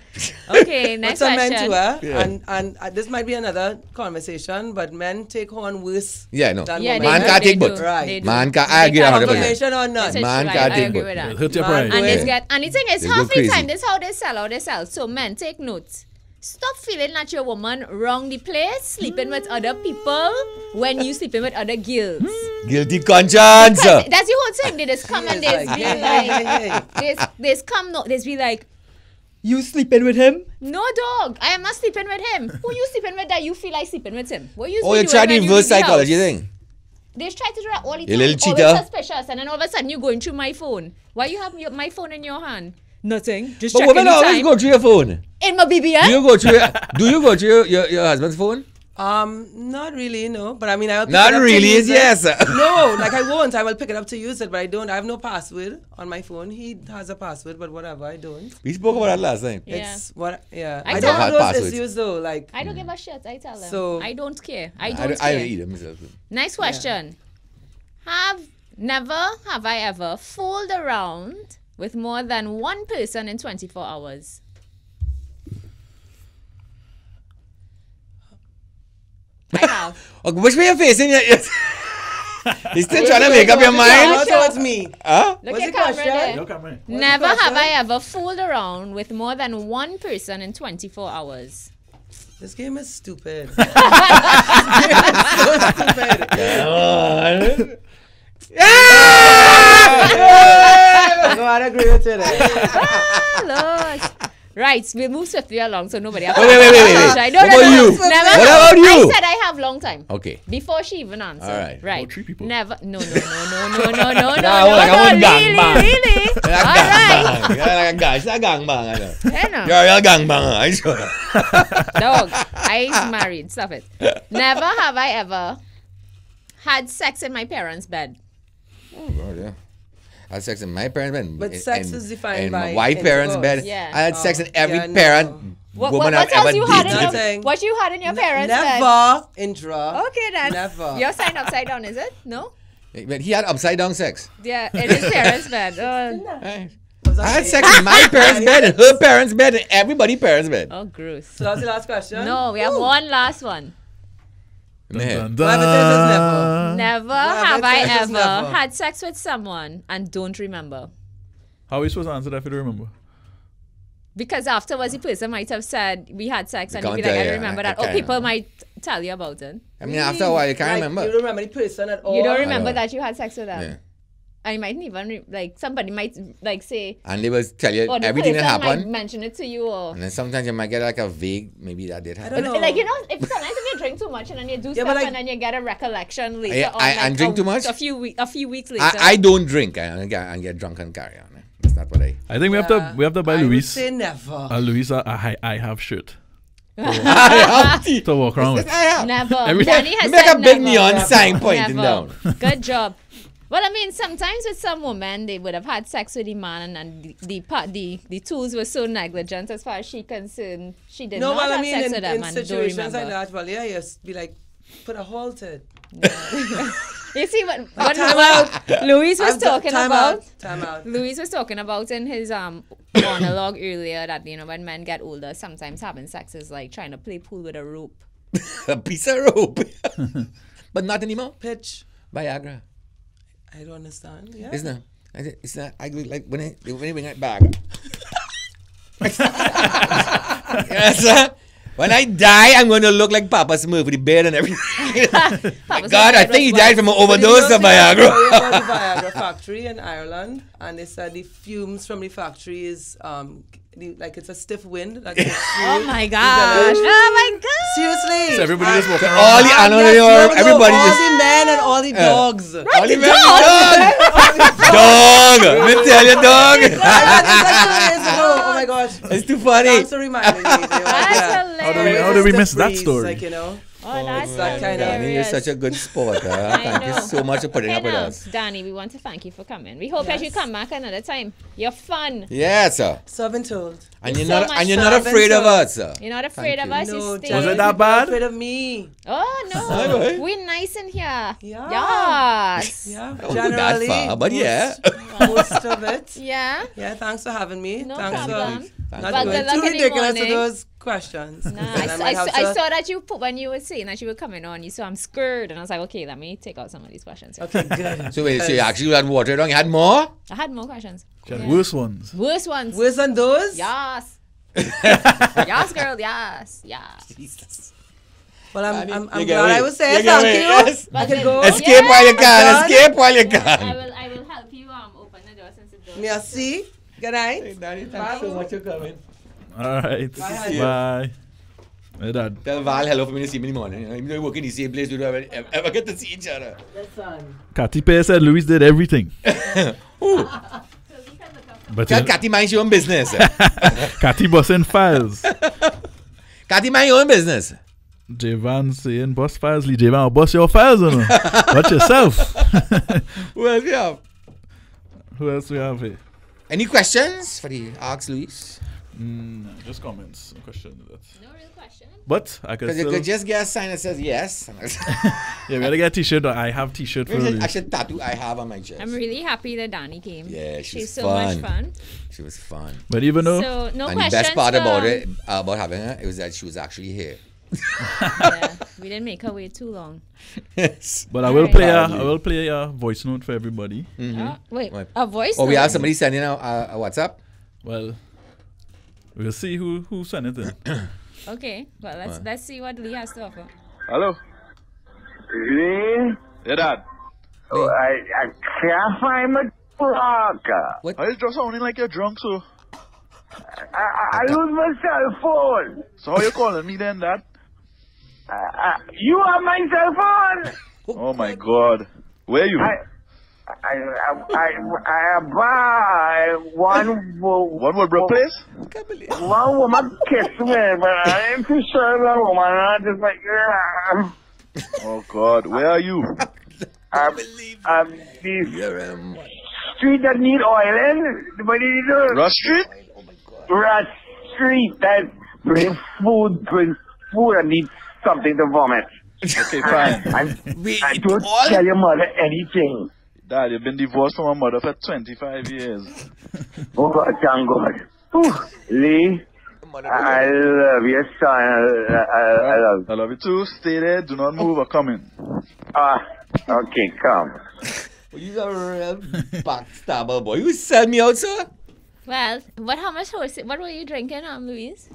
Okay, But next some men question. too, Yeah. and this might be another conversation, but men take on worse Yeah, no. than Yeah, women. Man do, can't they take do, both. Right. they do. Man can't. They I agree can't 100%. Confirmation or not. This is Man true, can't I take agree both. with that. Hurt your Man, pride. go And ahead. and the thing is, They half go the crazy. time, this is how they sell. So men, take notes. Stop feeling that your woman wrong the place, sleeping with other people when you sleeping with other girls. Guilty conscience. That's the whole thing. They just come and Yes, they like, be hey, like, hey, hey. they come no, they be like, you sleeping with him? No, dog. I am not sleeping with him. Who you sleeping with that you feel like sleeping with him? What you Oh, you're doing trying to when you reverse leave the psychology house? thing. They try to do that all the time. You little Always cheater. suspicious, and then all of a sudden you're going through my phone. Why you have my phone in your hand? Nothing. Just but check women always anytime. go through your phone. In my BBM? Do you go through your husband's phone? Not really, no. But I mean, I will pick Not it up really to use is yes. No, like I won't. I will pick it up to use it, but I don't. I have no password on my phone. He has a password, but whatever, I don't. We spoke about that last time. Yeah. It's what, yeah. I I don't have don't those have issues though. Like I don't give a shit. I tell them. So- I don't care. I I don't care. eat them myself. Next question. Never have I ever fooled around with more than one person in 24 hours. I have. Okay, which way you facing? He's still trying to make up your mind. Also, it's me. Huh? Look What's at the camera question? there. Look at me. Never question? have I ever fooled around with more than one person in 24 hours. This game is stupid. Come on. No, I agree with you there. Lord. Right, we'll move swiftly along so nobody has Wait. What about you? Never. What about you? I said I have long time. Okay. Before she even answered. All right. Right. Oh, 3 people. Never. No. Like I want gangbang. Really? All right. Like a guy. It's a gangbang. I know. You know. You're a real gangbanger. I sure. Dog. I'm married. Stop it. Never have I ever had sex in my parents' bed. Oh, God, yeah. I had sex in my parents' bed. But sex is defined in by my white parents' bed. Yeah. I had sex in every yeah, no. parent woman I've ever else you had in dated. Nothing. what you had in your parents' bed? Never, Indra. Okay then. Never. You're signed upside down, is it? No? But he had upside down sex. Yeah, in his parents' bed. Right. I had sex in my parents' bed and her parents' bed and everybody's parents' bed. Oh, gross. So that's the last question? No, we have one last one. Man. Whatever it is never. Never Whatever have it I is ever never. had sex with someone and don't remember. How are we supposed to answer that if you don't remember? Because afterwards the person might have said we had sex and You you'd be can't like, I tell, remember yeah, that. I Or can't people remember. might tell you about it. I mean, after a while, you can't Like, remember. You don't remember the person at all? You don't remember know. that you had sex with them. Yeah. And you mightn't even, somebody might say, And they will tell you or the everything that person might happened. mention it to you or... And then sometimes you might get like a vague, maybe that did happen. don't know. Like, you know, if sometimes if you drink too much and then you do stuff but like- and then you get a recollection later on. and drink too much? A few weeks later. I don't drink. I get drunk and carry on. That's not what I... I think we have to buy I would Luis. say never. Luis I have shirt I have tea. to walk around with. I have. Never. Every- Danny has Make said a big never. neon sign pointing Never. down. Good job. Well, I mean, sometimes with some women, they would have had sex with the man, and the tools were so negligent as far as she concerned. She did No, not well, I have mean, sex in with them and don't situations remember. like that, well, yeah, you be like, put a halt to it. You see what Time out. Louise was I've done- talking time about? out. Time out. Louise was talking about in his monologue earlier that, you know, when men get older, sometimes having sex is like trying to play pool with a rope. A piece of rope. But not anymore. Pitch. Viagra. I don't understand. Yeah. It's not. It's not. I agree. Like when they bring it back. Yes, sir. When I die, I'm going to look like Papa Smurf with the beard and everything. My God, I think he died from an overdose of Viagra. About the Viagra factory in Ireland, and they said the fumes from the factory is like it's a stiff wind. Like Oh my gosh. Oh my gosh. Seriously. So everybody just walking around. All the animals, everybody all just. the men and all the dogs. All the men, dog. Let me tell you, dog. It's like 2 days ago. Oh my gosh. It's too funny. Thanks for reminding me. That's hilarious. How do we miss that Freeze, story? Like, you know. Oh, that's that kind of- Danny, you're such a good sport. Thank you know. so much for putting Okay, up with now, us. Danny, we want to thank you for coming. We hope that you come back another time. You're fun. Yes, sir. So I've been told. And It's you're so not. much And you're fun. not afraid of us, sir. You're not afraid of us. No, You stay. Was it that people bad? are afraid of me. Oh no, boy. we're nice in here. Yeah. Yes. Yeah. I won't go that far, but yeah. Most of it. Yeah. Yeah, thanks for having me. No Thanks problem. for Well, not good going luck too in the ridiculous with morning. those questions. Nah, And might have I to- saw that you put when you were saying that you were coming on. You saw I'm scared, and I was like, okay, let me take out some of these questions. Okay, good. So wait, so you actually had water on? You had more? I had more questions. Worse ones. Worst ones. Worse than those? Yes. Yes, girl. Yes. Yes. Jesus. Well, I'm You get glad I away. was saying You get thank away. you. Yes. I can go. Escape while you can. done. Escape while you I can. will help you open the door since it's door. Merci. Good night. Danny, thanks so much for coming. All right. Bye. Bye. Hey, Dad. Tell Val hello for me to see me in the morning. Even though we work in the same place, we don't ever get to see each other. Listen. Katy Perry said Luis did everything. But Cathy mind your own business. Cathy bossing files. Cathy mind your own business. J-Van saying boss files. Lee J-Van, boss your files, you know. Watch yourself. Who else we have? Who else we have here? Any questions for the Ask Luis? Just comments. No question. No real question. But I could Because you could just get a sign that says yes. Yeah, we gotta get a t-shirt. I have t-shirt for you. Actually, tattoo I have on my chest. I'm really happy that Danny came. Yeah, she's so fun. much fun. She was fun. But even though... So, no and questions. the best part about it, about having her, it was that she was actually here. Yeah, we didn't make her wait too long. Yes. But I will play a voice note for everybody. Wait, a voice note? We have somebody sending a WhatsApp? Well, we'll see who sent it in. Okay, well, let's see what Lee has to offer. Hello? Lee? Yeah, Dad. Oh, I can't find my plug. What? I just sounding like you're drunk, so... I lose my cell phone. So how you calling me then, Dad? You have my cell phone. Oh my God. Where are you? I buy one Woodbrook place? One woman kissed me, but I ain't too sure that woman. I just like, oh God, where are you? The street that need oiling. What do you do? Rush Street? Rush Street. That bring food and need something to vomit. Okay, fine. I don't tell your mother anything. Dad, you've been divorced from my mother for 25 years. Oh God, thank God. Whew. Lee, I love you, son. I love you too. Stay there. Do not move. I'm coming. Okay, come. You're a real backstabber, boy. You sell me out, sir? Well, what were you drinking, Louise?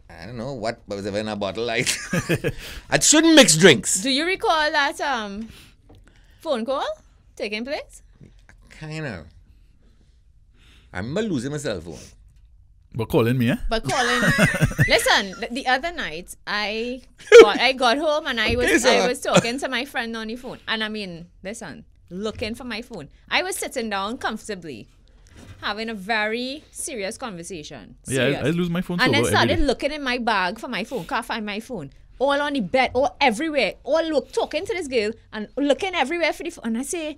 I don't know. What was ever in a bottle like? I shouldn't mix drinks. Do you recall that phone call taking place? Kind of. I remember losing my cell phone. But calling me, eh? But calling. Listen, the other night I got home and I was talking to my friend on the phone, and I mean, listen, looking for my phone. I was sitting down comfortably, having a very serious conversation. Serious. Yeah, I lose my phone. And then started looking in my bag for my phone. Can't find my phone. All on the bed, all everywhere. All talking to this girl and looking everywhere for the phone. And I say,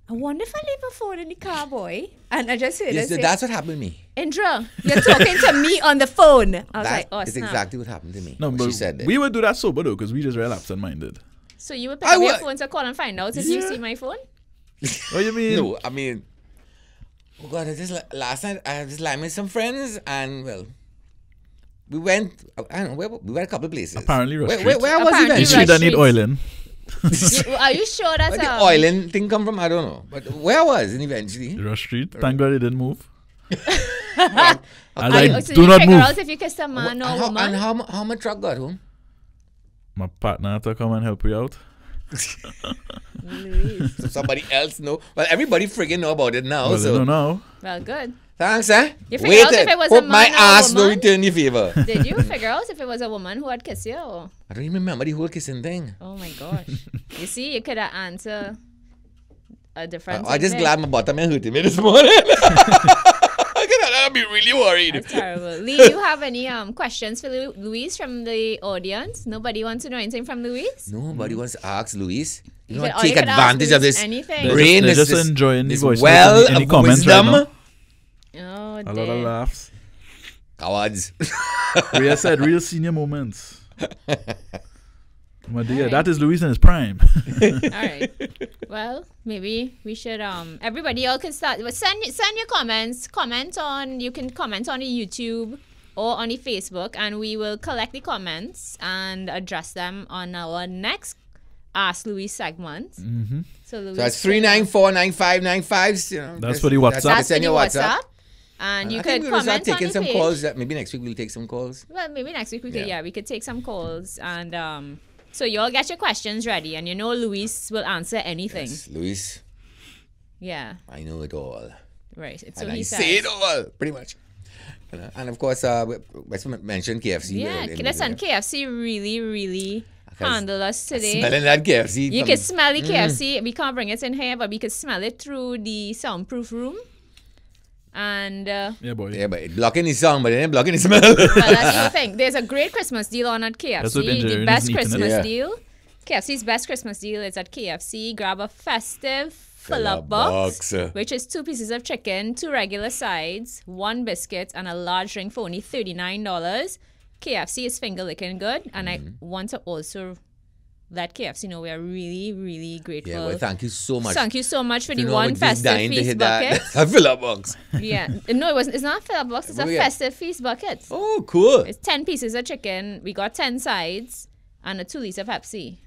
I wonder if I leave my phone in the car, boy. And I just heard her say, that's what happened to me. Indra, you're talking to me on the phone. I was like, oh, it's exactly what happened to me. No, but she said that. We would do that sober though, because we just real absent-minded. So you would pick up your phone to call and find out if you see my phone? What you mean? No, I mean, oh God, last night I was lying with some friends and, well, we went, I don't know, we went a couple of places. Apparently, where was it then? The street that need oiling. Are you sure that's where the oiling thing come from? I don't know. But where was it eventually? Rush Street. Thank God it didn't move. So do not move. Out if you kiss a man or woman? And how my truck got home? My partner had to come and help you out. So somebody else know. Well, everybody friggin' know about it now. Well, so they don't know. Well, good. Thanks, eh? You figured out if it was Hope a man my or ass a will woman? return the favor. Did you figure out if it was a woman who had kissed you? Or? I don't even remember the whole kissing thing. Oh my gosh. You see, you could have answered a different I'm just there. glad my bottom ain't hurting me this morning. I'd be really worried. That's terrible. Lee, you have any questions for Louise from the audience? Nobody wants to know anything from Louise? Nobody wants to ask Louise. You know, could take advantage of this anything. brain. They're just enjoying the voice. Well any of comments wisdom. Right Oh, a lot of laughs. Cowards. Rhea said real senior moments. My dear, Right. that is Louise in his prime. All right. Well, maybe we should everybody all can start. Send your comments. You can comment on the YouTube or on the Facebook, and we will collect the comments and address them on our next Ask Louise segment. Mm-hmm. So that's 3949595. You know, that's for the WhatsApp. That's for send the your WhatsApp. And you could comment start taking on the some page. calls. Maybe next week we'll take some calls. Well, maybe next week we could. We could take some calls, and so you all get your questions ready, and you know Louise will answer anything. Yes, Louise. Yeah. I know it all. Right. So and he I says. say it all, pretty much. And of course, let's mention KFC. Yeah, listen, KFC really handled us today. Smelling that KFC. You can smell the KFC. We can't bring it in here, but we could smell it through the soundproof room. And yeah, boy. Yeah, but blocking the song, but it ain't blocking the smell. Well, that's the thing. There's a great Christmas deal on at KFC. The best Christmas deal. KFC's best Christmas deal is at KFC. Grab a festive fill-up box, which is 2 pieces of chicken, 2 regular sides, 1 biscuit, and a large drink for only $39. KFC is finger licking good, and I want to also let KFC know we are really, really grateful. Yeah, well, thank you so much. Thank you so much for the one festive feast bucket. A fill-up box. Yeah. No, it wasn't. It's not a fill-up box. It's a festive feast bucket. Oh, cool. It's 10 pieces of chicken. We got 10 sides and a 2-liter Pepsi.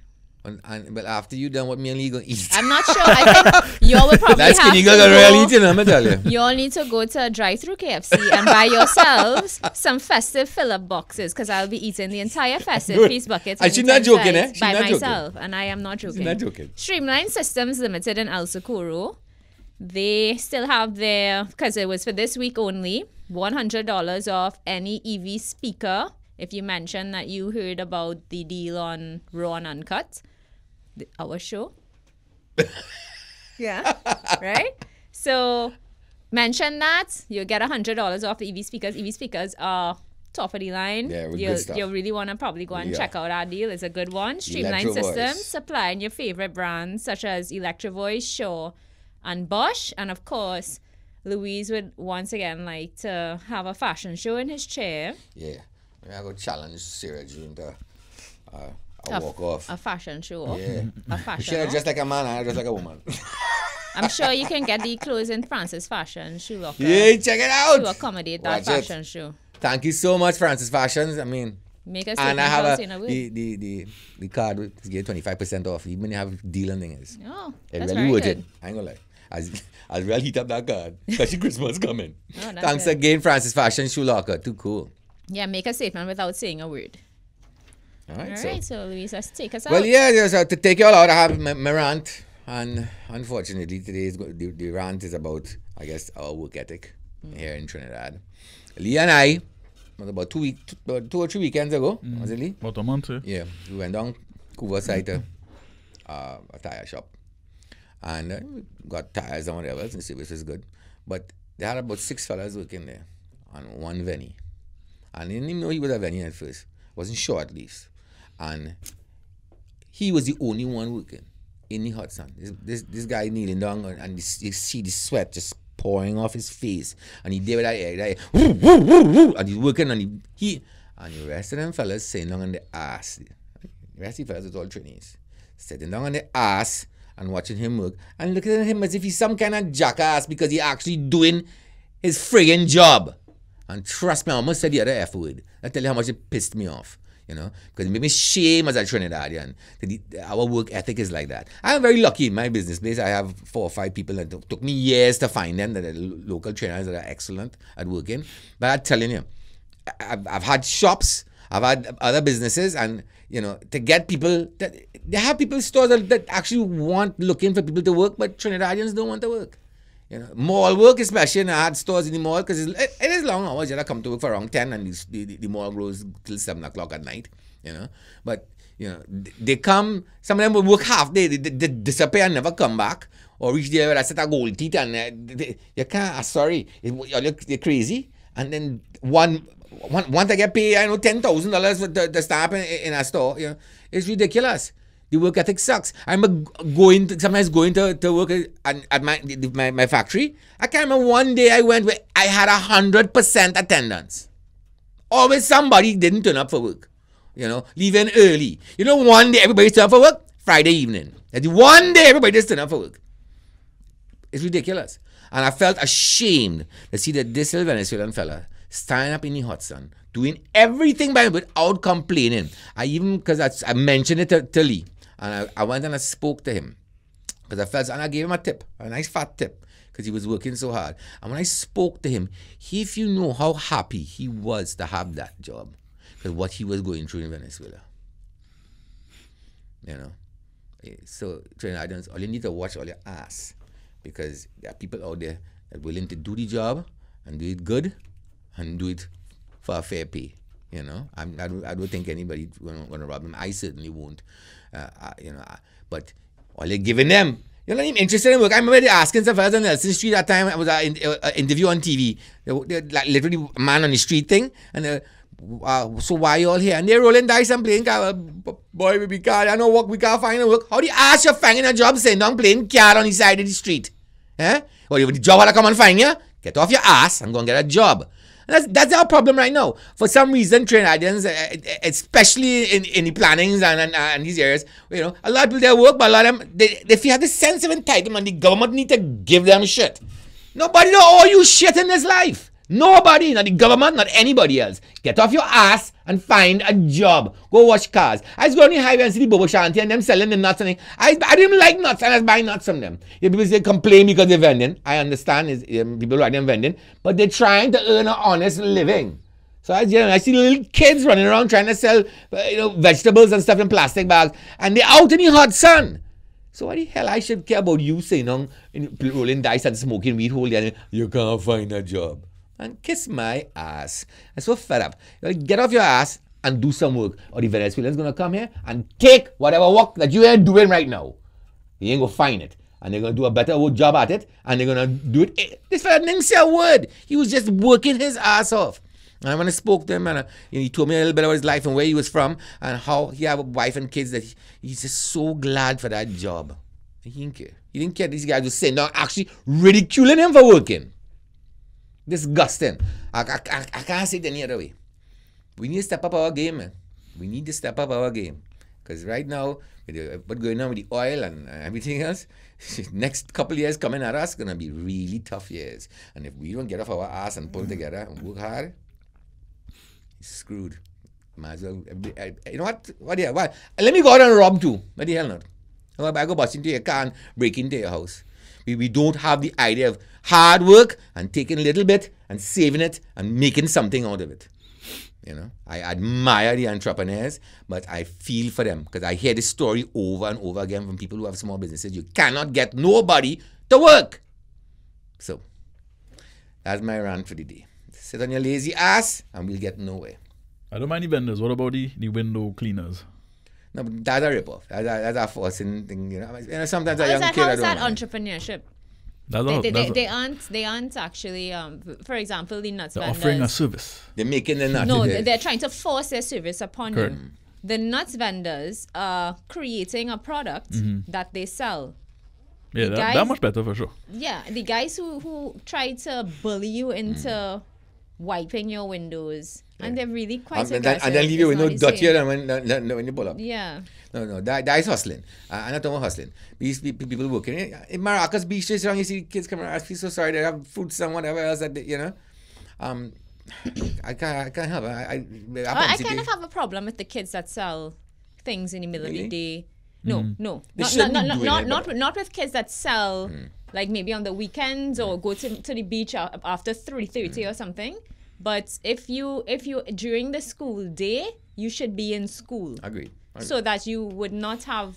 But after you done, what me and Lee gonna eat? I'm not sure. I think y'all will probably That's have to go. Really eating, I'm tell you. Y'all need to go to a drive-through KFC and buy yourselves some festive fill-up boxes, because I'll be eating the entire festive feast bucket. And she's not joking, eh? She's by not myself, joking. and I am not joking. She's not joking. Streamline Systems Limited in El Socorro. They still have their, because it was for this week only, $100 off any EV speaker if you mention that you heard about the deal on Raw and Uncut, our show. Yeah, right? So mention that, you'll get $100 off the EV speakers. EV speakers are top of the line. Yeah, with good stuff. You really want to probably go and check out our deal. It's a good one. Streamline Systems, supplying your favorite brands such as Electro Voice, Shaw, and Bosch. And of course, Louise would once again like to have a fashion show in his chair. Yeah, I go challenge Sarah June to walk off. A fashion show. Yeah. A fashion She dressed like a man, I dress like a woman. I'm sure you can get the clothes in Francis Fashion Shoe Locker. Yeah, check it out. To accommodate that fashion show. Thank you so much, Francis Fashions. I mean, make us and I have the card with get 25% off. Even you have deal and things. Oh, that's really worth it. I ain't gonna lie. I'll really heat up that card, especially Christmas coming. Oh, thanks again, Francis Fashion Shoe Locker. Too cool. Yeah, make a statement without saying a word. All right, so Louise, let's take us out. Well, yeah, so to take you all out, I have my rant. And unfortunately, today the rant is about, I guess, our work ethic here in Trinidad. Lee and I, about 2 or 3 weekends ago, was it Lee? About a month, yeah. We went down Cougar side to a tire shop. And we got tires and whatever else, and the service was good. But they had about 6 fellas working there on one venue. And they didn't even know he was a venue at first. Wasn't sure at least. And he was the only one working in the hot sun. This guy kneeling down, and you see the sweat just pouring off his face, and he did that air, and he's working, and the rest of them fellas sitting down on the ass. The rest of the fellas was all trainees, sitting down on the ass and watching him work, and looking at him as if he's some kind of jackass because he actually doing his friggin' job. And trust me, I almost said the other F word. I tell you how much it pissed me off. You know, because it made me shame as a Trinidadian. Our work ethic is like that. I'm very lucky in my business place. I have 4 or 5 people that took me years to find them, that are local trainers that are excellent at working. But I'm telling you, I've had shops, I've had other businesses, and you know, to get people, they have people stores that actually looking for people to work, but Trinidadians don't want to work. You know, mall work especially, and I had stores in the mall because it is long hours. You come to work for around 10 and the mall grows till 7 o'clock at night, you know. But, you know, they come, some of them will work half day, they disappear and never come back, or reach there with a set of gold teeth, and you can't, sorry, you're crazy. And then once I get paid, I know $10,000 for the staff in a store, you know, it's ridiculous. The work ethic sucks. I'm sometimes going to work at my factory. I can't remember one day I went where I had 100% attendance. Always somebody didn't turn up for work. You know, leaving early. You know, one day everybody turned up for work, Friday evening. And one day everybody just turned up for work. It's ridiculous. And I felt ashamed to see that this little Venezuelan fella standing up in the hot sun, doing everything by him without complaining. Because I mentioned it to Lee. And I went and I spoke to him because I felt, and I gave him a tip, a nice fat tip, because he was working so hard. And when I spoke to him, if you know how happy he was to have that job, because what he was going through in Venezuela, you know. So Trinidadians, all you need to watch all your ass, because there are people out there that are willing to do the job and do it good and do it for a fair pay. You know, I don't think anybody's going to rob them. I certainly won't. You know, but all you're giving them You're not even interested in work. I remember they asking some fellas on Nelson Street that time. I was an interview on TV. They like literally a man on the street thing. And so why you all here? And they're rolling dice and playing car. Boy, we can't. I know work. We can't find a work. How do you ask your finding a job sitting down playing car on the side of the street? Eh? Well, if the job will come and find you, get off your ass and go and get a job. And that's our problem right now. For some reason, Trinidadians, especially in the plannings and these areas, you know, a lot of people they work, but a lot of them, they feel this sense of entitlement. The government need to give them shit. Nobody know all you shit in this life. Nobody, not the government, not anybody else. Get off your ass and find a job. Go wash cars. I was going on the highway and see the Bobo Shanty and them selling the nuts. And I didn't like nuts and I was buying nuts from them. Yeah, people say complain because they're vending. I understand people like them vending. But they're trying to earn an honest living. So I see little kids running around trying to sell vegetables and stuff in plastic bags. And they're out in the hot sun. So what the hell I should care about you saying rolling dice and smoking weed whole day and you can't find a job. And kiss my ass. I'm so fed up. You gotta get off your ass and do some work. Or the Venezuelans gonna come here and take whatever work that you ain't doing right now. You ain't gonna find it. And they're gonna do a better job at it. And they're gonna do it. This fella didn't say a word. He was just working his ass off. And when I spoke to him, and he told me a little bit about his life and where he was from and how he had a wife and kids, that he's just so glad for that job. He didn't care. He didn't care. These guys were sitting down actually ridiculing him for working. Disgusting. I can't say it any other way. We need to step up our game, man. We need to step up our game. Because right now, with what's going on with the oil and everything else, next couple of years coming at us going to be really tough years. And if we don't get off our ass and pull together and work hard, it's screwed. Might as well. You know what? What? Let me go out and rob too. What the hell not? I go bust into your car and break into your house. We don't have the idea of hard work and taking a little bit and saving it and making something out of it. You know, I admire the entrepreneurs, but I feel for them because I hear this story over and over again from people who have small businesses. You cannot get nobody to work. So, that's my rant for the day. Sit on your lazy ass and we'll get nowhere. I don't mind the vendors. What about the window cleaners? No, but that's a rip-off. That's a forcing thing, you know. Sometimes a young kid... How is that entrepreneurship? They aren't actually, for example, the nuts vendors. Offering a service. They're making the nuts. No, they're trying to force their service upon you. The nuts vendors are creating a product that they sell. Yeah, that much better for sure. Yeah, the guys who try to bully you into wiping your windows. Yeah. And they're really quite aggressive. And then leave your window dirtier than when you pull up. Yeah. No, that is hustling. I'm not talking about hustling. These people working. In Maracas Beach, you see kids coming around, I feel so sorry, they have fruits and whatever else, that they, you know. I can't help it. I kind of have a problem with the kids that sell things in the middle of the day. No. Not with kids that sell, like maybe on the weekends or go to the beach after 3:30 or something. But if you during the school day, you should be in school. Agreed. So that you would have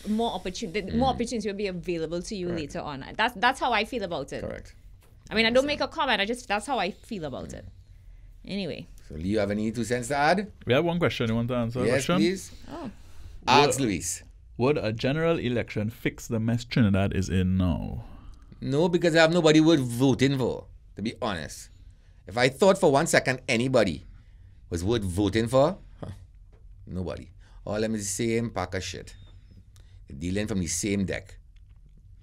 more opportunity. More opportunities will be available to you later on. That's how I feel about it. Correct. I mean, I don't make a comment. That's how I feel about it. Anyway. So, Lee, you have any 2 cents to add? We have one question. You want to answer? Yes, question? Please. Ask Luis. Would a general election fix the mess Trinidad is in now? No, because I have nobody worth voting for, to be honest. If I thought for 1 second anybody was worth voting for, nobody. All of them is the same pack of shit. They're dealing from the same deck.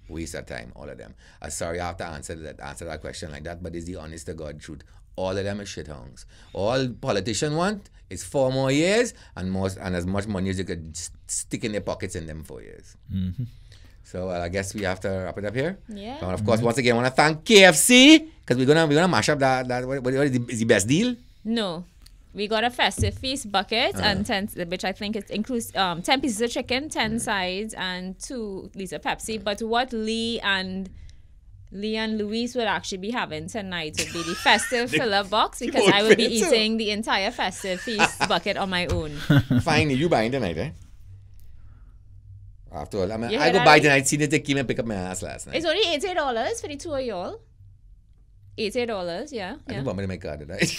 Waste of time, all of them. I'm sorry I have to answer that question like that, but it's the honest to God truth. All of them are shithounds. All politicians want is 4 more years and as much money as you could stick in their pockets in them 4 years. Mm-hmm. So I guess we have to wrap it up here. Yeah. And of course, once again, I want to thank KFC because we're gonna mash up that what is the best deal? No. We got a festive feast bucket and 10, which I think it includes 10 pieces of chicken, 10 sides, and 2 liters of Pepsi. But what Lee and Luis would actually be having tonight would be the festive filler box because I will be eating the entire festive feast bucket on my own. Fine, you buying tonight, eh? After all, I go buy tonight. See that they came and pick up my ass last night. It's only $80 for the 2 of y'all. $80, yeah. I don't want to make card tonight.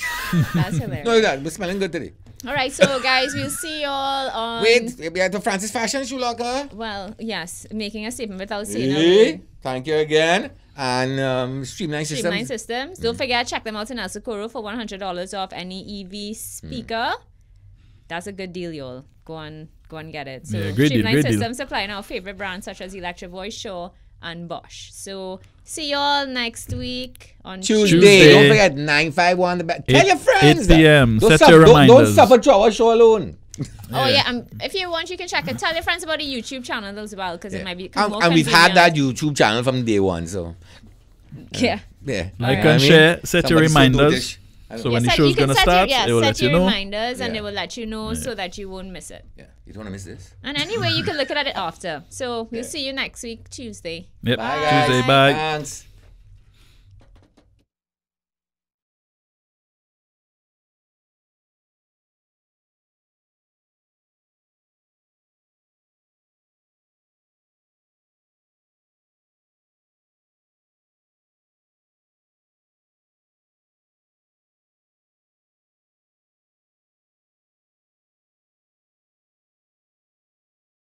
That's hilarious. No, that was smelling good today. All right, so guys, we'll see y'all on... Wait, we have the Francis Fashion Shoe Locker. Well, yes, making a statement without saying Thank you again. And Streamline Systems. Don't forget, check them out in El Socorro for $100 off any EV speaker. That's a good deal, y'all. Go on, get it. So Streamline Systems supplying our favorite brands such as Electric Voice, Shaw, and Bosch. So see y'all next week on Tuesday. Don't forget 951. Tell your friends. 8 p.m. Set your reminders. Don't suffer through our show alone. Oh yeah, if you want, you can check it. Tell your friends about the YouTube channel as well, because it might be more and we've had that YouTube channel from day one, so yeah. Like and share, set your reminders. So when the show's gonna start, it will let you know. Set your reminders, and it will let you know so that you won't miss it. Yeah, you don't want to miss this. And anyway, you can look at it after. So we'll see you next week, Tuesday. Yep. Bye, guys. Tuesday. Bye. Thanks.